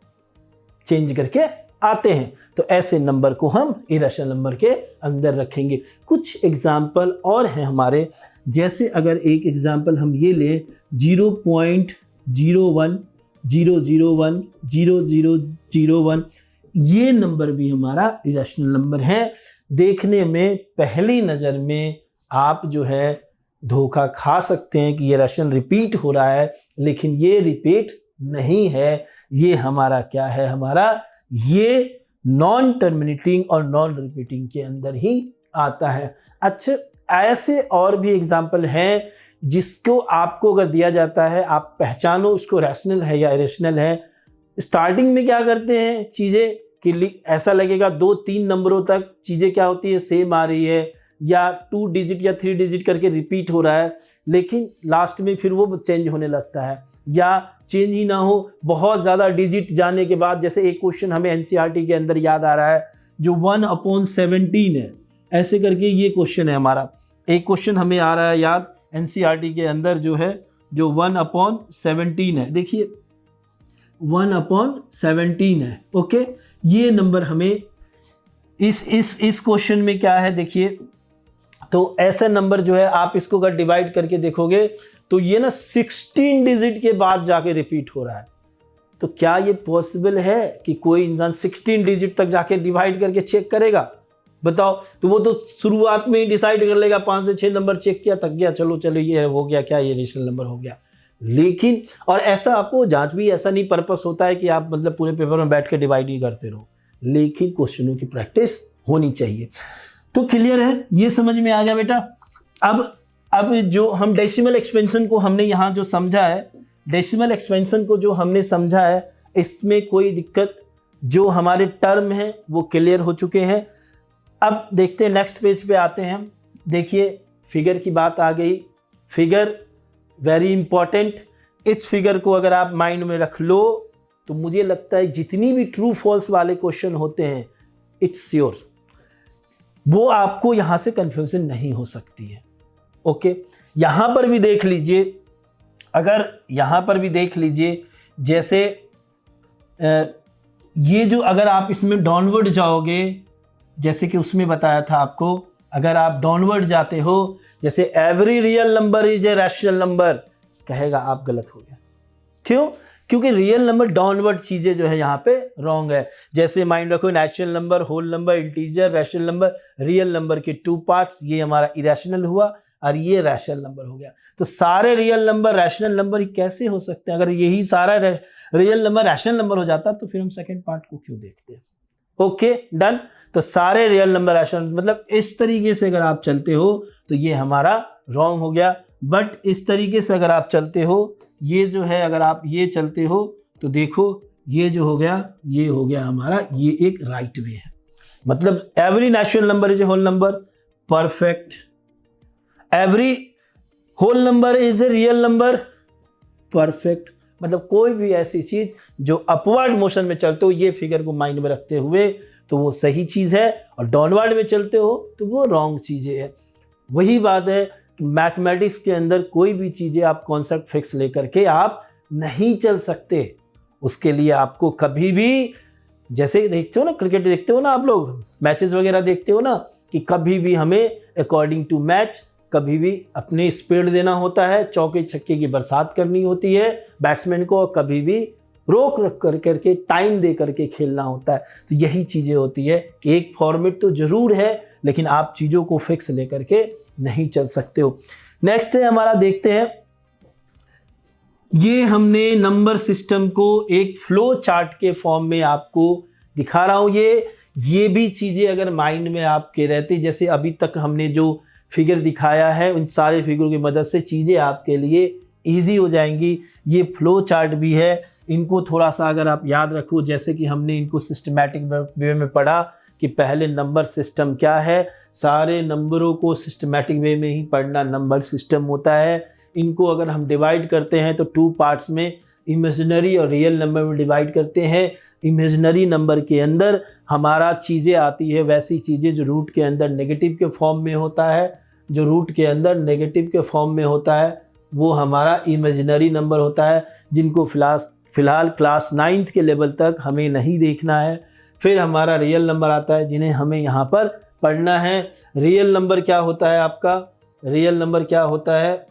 चेंज करके आते हैं, तो ऐसे नंबर को हम इरेशनल नंबर के अंदर रखेंगे। कुछ एग्जाम्पल और हैं हमारे, जैसे अगर एक एग्जाम्पल हम ये लें 0.010010001, ये नंबर भी हमारा इरेशनल नंबर है। देखने में पहली नज़र में आप जो है धोखा खा सकते हैं कि ये इरेशनल रिपीट हो रहा है, लेकिन ये रिपीट नहीं है। ये हमारा क्या है, हमारा ये नॉन टर्मिनेटिंग और नॉन रिपीटिंग के अंदर ही आता है। अच्छा, ऐसे और भी एग्जाम्पल हैं जिसको आपको अगर दिया जाता है आप पहचानो उसको रैशनल है या इरेशनल है। स्टार्टिंग में क्या करते हैं चीज़ें कि ऐसा लगेगा 2-3 नंबरों तक चीज़ें क्या होती है, सेम आ रही है या 2 डिजिट या 3 डिजिट करके रिपीट हो रहा है, लेकिन लास्ट में फिर वो चेंज होने लगता है या चेंज ही ना हो, बहुत ज़्यादा डिजिट जाने के बाद। जैसे एक क्वेश्चन हमें एनसीईआरटी के अंदर याद आ रहा है जो 1/17 है, ऐसे करके ये क्वेश्चन है हमारा। एक क्वेश्चन हमें आ रहा है याद एनसीईआरटी के अंदर जो है, जो 1/17 है। देखिए 1/17 है, ओके। ये नंबर हमें इस क्वेश्चन में क्या है, देखिए तो ऐसा नंबर जो है आप इसको अगर डिवाइड करके देखोगे तो ये ना 16 डिजिट के बाद जाके रिपीट हो रहा है। तो क्या ये पॉसिबल है कि कोई इंसान 16 डिजिट तक जाके डिवाइड करके चेक करेगा? बताओ। तो वो तो शुरुआत में ही डिसाइड कर लेगा, 5 से 6 नंबर चेक किया, थक गया, चलो ये हो गया, क्या ये रेशनल नंबर हो गया। लेकिन और ऐसा आपको जांच भी ऐसा नहीं पर्पस होता है कि आप मतलब पूरे पेपर में बैठ के डिवाइड ही करते रहो, लेकिन क्वेश्चनों की प्रैक्टिस होनी चाहिए। तो क्लियर है, ये समझ में आ गया बेटा। अब जो हम डेसिमल एक्सपेंशन को हमने यहाँ जो समझा है, डेसिमल एक्सपेंशन को जो हमने समझा है, इसमें कोई दिक्कत, जो हमारे टर्म हैं वो क्लियर हो चुके हैं। अब देखते हैं नेक्स्ट पेज पे आते हैं। देखिए फिगर की बात आ गई, फिगर वेरी इंपॉर्टेंट। इस फिगर को अगर आप माइंड में रख लो तो मुझे लगता है जितनी भी ट्रू फॉल्स वाले क्वेश्चन होते हैं, इट्स श्योर वो आपको यहां से कंफ्यूजन नहीं हो सकती है, ओके। यहां पर भी देख लीजिए, अगर यहां पर भी देख लीजिए, जैसे ये जो अगर आप इसमें डाउनवर्ड जाओगे, जैसे कि उसमें बताया था आपको, अगर आप डाउनवर्ड जाते हो, जैसे every real number is a rational number, कहेगा आप गलत हो गया। क्यों? क्योंकि रियल नंबर डाउनवर्ड चीज़ें जो है यहाँ पे रॉन्ग है। जैसे माइंड रखो, natural number, whole number, integer, rational number, real number के 2 पार्ट्स, ये हमारा इरेशनल हुआ और ये रैशनल नंबर हो गया। तो सारे रियल नंबर रैशनल नंबर ही कैसे हो सकते हैं? अगर यही सारा रियल नंबर रैशनल नंबर हो जाता तो फिर हम सेकेंड पार्ट को क्यों देखते हैं? Okay, done. तो सारे रियल नंबर रैशनल, मतलब इस तरीके से अगर आप चलते हो तो ये हमारा रॉन्ग हो गया। बट इस तरीके से अगर आप चलते हो, ये जो है अगर आप ये चलते हो तो देखो ये जो हो गया, ये हो गया हमारा, ये एक राइट वे है। मतलब every natural number is a whole number, perfect. Every whole number is a real number, perfect. मतलब कोई भी ऐसी चीज जो अपवर्ड मोशन में चलते हो, ये फिगर को माइंड में रखते हुए, तो वो सही चीज है, और डाउनवर्ड में चलते हो तो वो रॉन्ग चीजें है। वही बात है मैथमेटिक्स के अंदर कोई भी चीज़ें आप कॉन्सेप्ट फिक्स लेकर के आप नहीं चल सकते। उसके लिए आपको कभी भी, जैसे देखते हो ना, क्रिकेट देखते हो ना आप लोग, मैचेस वगैरह देखते हो ना, कि कभी भी हमें अकॉर्डिंग टू मैच कभी भी अपने स्पीड देना होता है, चौके छक्के की बरसात करनी होती है बैट्समैन को, कभी भी रोक रख कर करके टाइम दे करके खेलना होता है। तो यही चीज़ें होती है कि एक फॉर्मेट तो ज़रूर है, लेकिन आप चीज़ों को फिक्स लेकर के नहीं चल सकते हो। नेक्स्ट है हमारा, देखते हैं, ये हमने नंबर सिस्टम को एक फ्लो चार्ट के फॉर्म में आपको दिखा रहा हूं। ये भी चीजें अगर माइंड में आपके रहती, जैसे अभी तक हमने जो फिगर दिखाया है, उन सारे फिगरों की मदद से चीजें आपके लिए इजी हो जाएंगी। ये फ्लो चार्ट भी है, इनको थोड़ा सा अगर आप याद रखो, जैसे कि हमने इनको सिस्टमैटिक वे में पढ़ा कि पहले नंबर सिस्टम क्या है, सारे नंबरों को सिस्टमैटिक वे में ही पढ़ना नंबर सिस्टम होता है। इनको अगर हम डिवाइड करते हैं तो 2 पार्ट्स में, इमेजिनरी और रियल नंबर में डिवाइड करते हैं। इमेजिनरी नंबर के अंदर हमारा चीज़ें आती है, वैसी चीज़ें जो रूट के अंदर नेगेटिव के फॉर्म में होता है, जो रूट के अंदर नेगेटिव के फॉर्म में होता है वो हमारा इमेजिनरी नंबर होता है, जिनको फ़िलहाल क्लास 9th के लेवल तक हमें नहीं देखना है। फिर हमारा रियल नंबर आता है जिन्हें हमें यहाँ पर पढ़ना है। रियल नंबर क्या होता है आपका, रियल नंबर क्या होता है,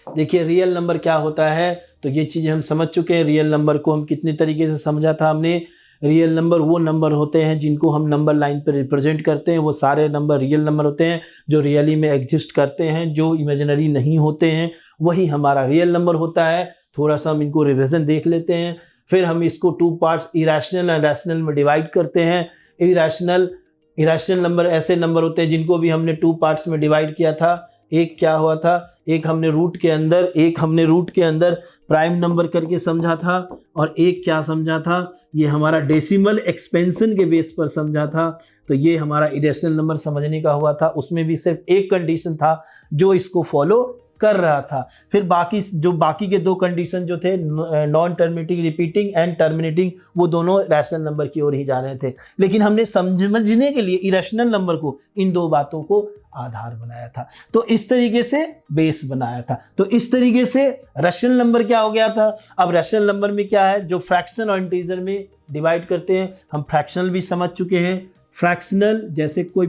देखिए रियल नंबर क्या होता है, तो ये चीज़ें हम समझ चुके हैं। रियल नंबर को हम कितने तरीके से समझा था हमने। रियल नंबर वो नंबर होते हैं जिनको हम नंबर लाइन पर रिप्रेजेंट करते हैं, वो सारे नंबर रियल नंबर होते हैं जो रियली में एग्जिस्ट करते हैं, जो इमेजिनरी नहीं होते हैं, वही हमारा रियल नंबर होता है। थोड़ा सा हम इनको रिविजन देख लेते हैं। फिर हम इसको 2 पार्ट्स इरेशनल एंड रैशनल में डिवाइड करते हैं। इरेशनल नंबर ऐसे नंबर होते हैं जिनको भी हमने 2 पार्ट्स में डिवाइड किया था। एक क्या हुआ था, एक हमने रूट के अंदर प्राइम नंबर करके समझा था, और एक क्या समझा था, ये हमारा डेसिमल एक्सपेंशन के बेस पर समझा था। तो ये हमारा इरेशनल नंबर समझने का हुआ था। उसमें भी सिर्फ एक कंडीशन था जो इसको फॉलो कर रहा था। फिर बाकी के 2 कंडीशन जो थे, non terminating repeating and terminating, वो दोनों रैशनल नंबर की ओर ही जा रहे थे। लेकिन हमने समझने के लिए इरेशनल नंबर को, इन 2 बातों को आधार बनाया था, तो इस तरीके से बेस बनाया था। तो इस तरीके से रैशनल नंबर क्या हो गया था। अब रैशनल नंबर में क्या है, जो फ्रैक्शन और इंटीजर में डिवाइड करते हैं। हम फ्रैक्शनल भी समझ चुके हैं। फ्रैक्शनल जैसे कोई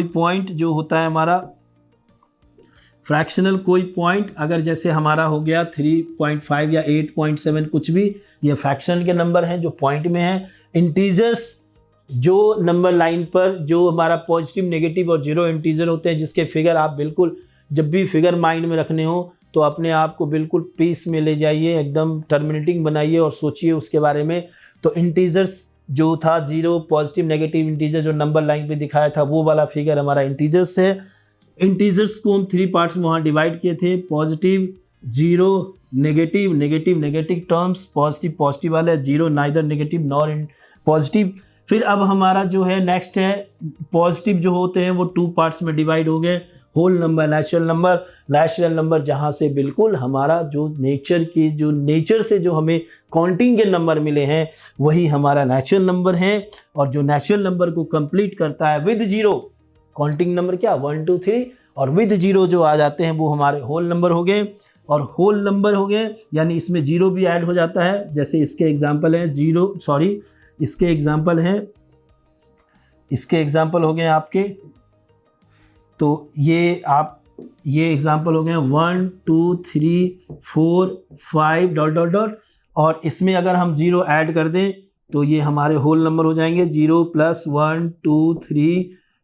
पॉइंट जो होता है हमारा फ्रैक्शनल, कोई पॉइंट अगर जैसे हमारा हो गया 3.5 या 8.7 कुछ भी, ये फ्रैक्शन के नंबर हैं जो पॉइंट में हैं। इंटीजर्स जो नंबर लाइन पर जो हमारा पॉजिटिव, नेगेटिव और 0 इंटीजर होते हैं, जिसके फिगर आप बिल्कुल जब भी फिगर माइंड में रखने हो तो अपने आप को बिल्कुल पीस में ले जाइए, एकदम टर्मिनेटिंग बनाइए और सोचिए उसके बारे में। तो इंटीजर्स जो था 0, पॉजिटिव, नेगेटिव इंटीजर जो नंबर लाइन पे दिखाया था, वो वाला फिगर हमारा इंटीजर्स है। इंटीजर्स को हम 3 पार्ट्स में वहाँ डिवाइड किए थे, पॉजिटिव, 0, नेगेटिव टर्म्स, पॉजिटिव वाले, 0 नाइदर नेगेटिव नॉर पॉजिटिव। फिर अब हमारा जो है नेक्स्ट है, पॉजिटिव जो होते हैं वो 2 पार्ट्स में डिवाइड हो गए, होल नंबर, नेचुरल नंबर जहाँ से बिल्कुल हमारा जो नेचर से जो हमें काउंटिंग के नंबर मिले हैं वही हमारा नेचुरल नंबर है। और जो नेचुरल नंबर को कंप्लीट करता है विद 0, काउंटिंग नंबर क्या 1 2 3, और विद 0 जो आ जाते हैं वो हमारे होल नंबर हो गए। और होल नंबर हो गए यानी इसमें 0 भी ऐड हो जाता है। जैसे इसके एग्जांपल हैं इसके एग्जांपल हो गए आपके, तो ये एग्जांपल हो गए 1 2 3 4 5 डॉट डॉट डॉट, और इसमें अगर हम 0 ऐड कर दें तो ये हमारे होल नंबर हो जाएंगे। 0 + 1 2 3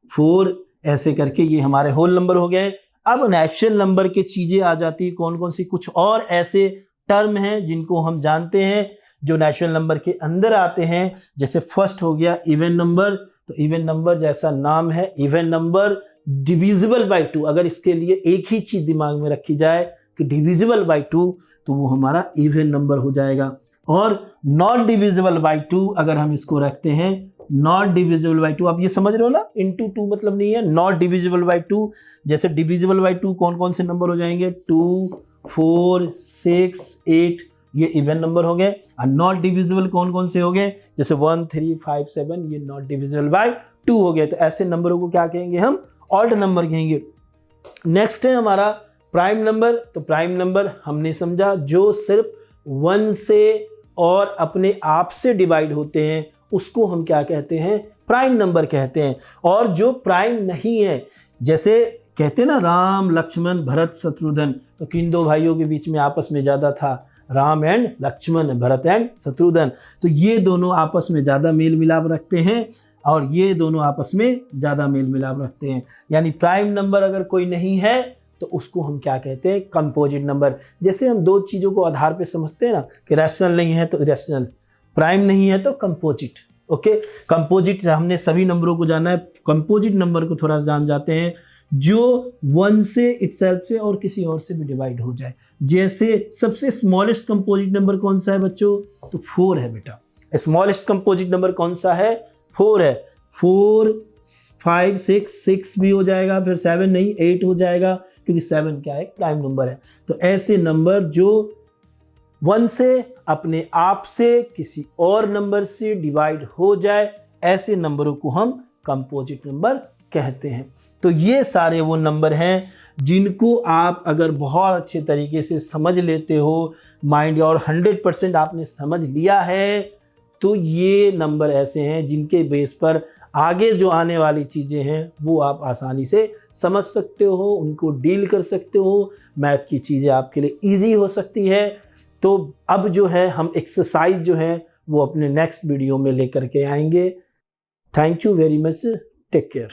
4 ऐसे करके ये हमारे होल नंबर हो गए। अब नेचुरल नंबर की चीज़ें आ जाती है कौन कौन सी, कुछ और ऐसे टर्म हैं जिनको हम जानते हैं जो नेचुरल नंबर के अंदर आते हैं। जैसे फर्स्ट हो गया इवन नंबर, तो इवन नंबर जैसा नाम है, इवन नंबर डिविजिबल बाय 2, अगर इसके लिए एक ही चीज़ दिमाग में रखी जाए कि डिविजिबल बाय 2 तो वो हमारा इवन नंबर हो जाएगा। और नॉट डिविजिबल बाय 2 अगर हम इसको रखते हैं, नॉट डिविजिबल बाय 2, आप ये समझ रहे हो ना, इनटू 2 मतलब नहीं है, नॉट डिविजिबल बाय 2। जैसे डिविजिबल बाय 2 कौन कौन से नंबर हो जाएंगे, 2 4 6 8, ये इवन नंबर हो गए। और नॉट डिविजिबल कौन कौन से हो गए, जैसे 1 3 5 7, ये नॉट डिविजिबल बाय 2 हो गए। तो ऐसे नंबरों को क्या कहेंगे हम, ऑड नंबर कहेंगे। नेक्स्ट है हमारा प्राइम नंबर। तो प्राइम नंबर हमने समझा जो सिर्फ 1 से और अपने आप से डिवाइड होते हैं उसको हम क्या कहते हैं, प्राइम नंबर कहते हैं। और जो प्राइम नहीं है, जैसे कहते हैं ना राम लक्ष्मण भरत शत्रुघ्न, तो किन 2 भाइयों के बीच में आपस में ज़्यादा था, राम एंड लक्ष्मण, भरत एंड शत्रुघ्न। तो ये दोनों आपस में ज़्यादा मेल मिलाप रखते हैं और ये दोनों आपस में ज़्यादा मेल मिलाप रखते हैं। यानी प्राइम नंबर अगर कोई नहीं है तो उसको हम क्या कहते हैं, कंपोजिट नंबर। जैसे हम 2 चीज़ों को आधार पे समझते हैं ना कि रैशनल नहीं है तो इरेशनल, प्राइम नहीं है तो कंपोजिट। ओके, कंपोजिट हमने सभी नंबरों को जाना है, कंपोजिट नंबर को थोड़ा जान जाते हैं जो 1 से इटसेल्फ से और किसी और से भी डिवाइड हो जाए। जैसे सबसे स्मॉलेस्ट कंपोजिट नंबर कौन सा है बच्चों, तो 4 है बेटा। स्मॉलेस्ट कंपोजिट नंबर कौन सा है, 4 है। 4 5 6 भी हो जाएगा, फिर 7 नहीं 8 हो जाएगा, क्योंकि 7 क्या है, प्राइम नंबर है। तो ऐसे नंबर जो 1 से अपने आप से किसी और नंबर से डिवाइड हो जाए, ऐसे नंबरों को हम कंपोजिट नंबर कहते हैं। तो ये सारे वो नंबर हैं जिनको आप अगर बहुत अच्छे तरीके से समझ लेते हो माइंड, और 100% आपने समझ लिया है तो ये नंबर ऐसे हैं जिनके बेस पर आगे जो आने वाली चीज़ें हैं वो आप आसानी से समझ सकते हो, उनको डील कर सकते हो, मैथ की चीज़ें आपके लिए ईजी हो सकती है। तो अब जो है हम एक्सरसाइज जो है वो अपने नेक्स्ट वीडियो में लेकर के आएंगे। Thank you very much, take care.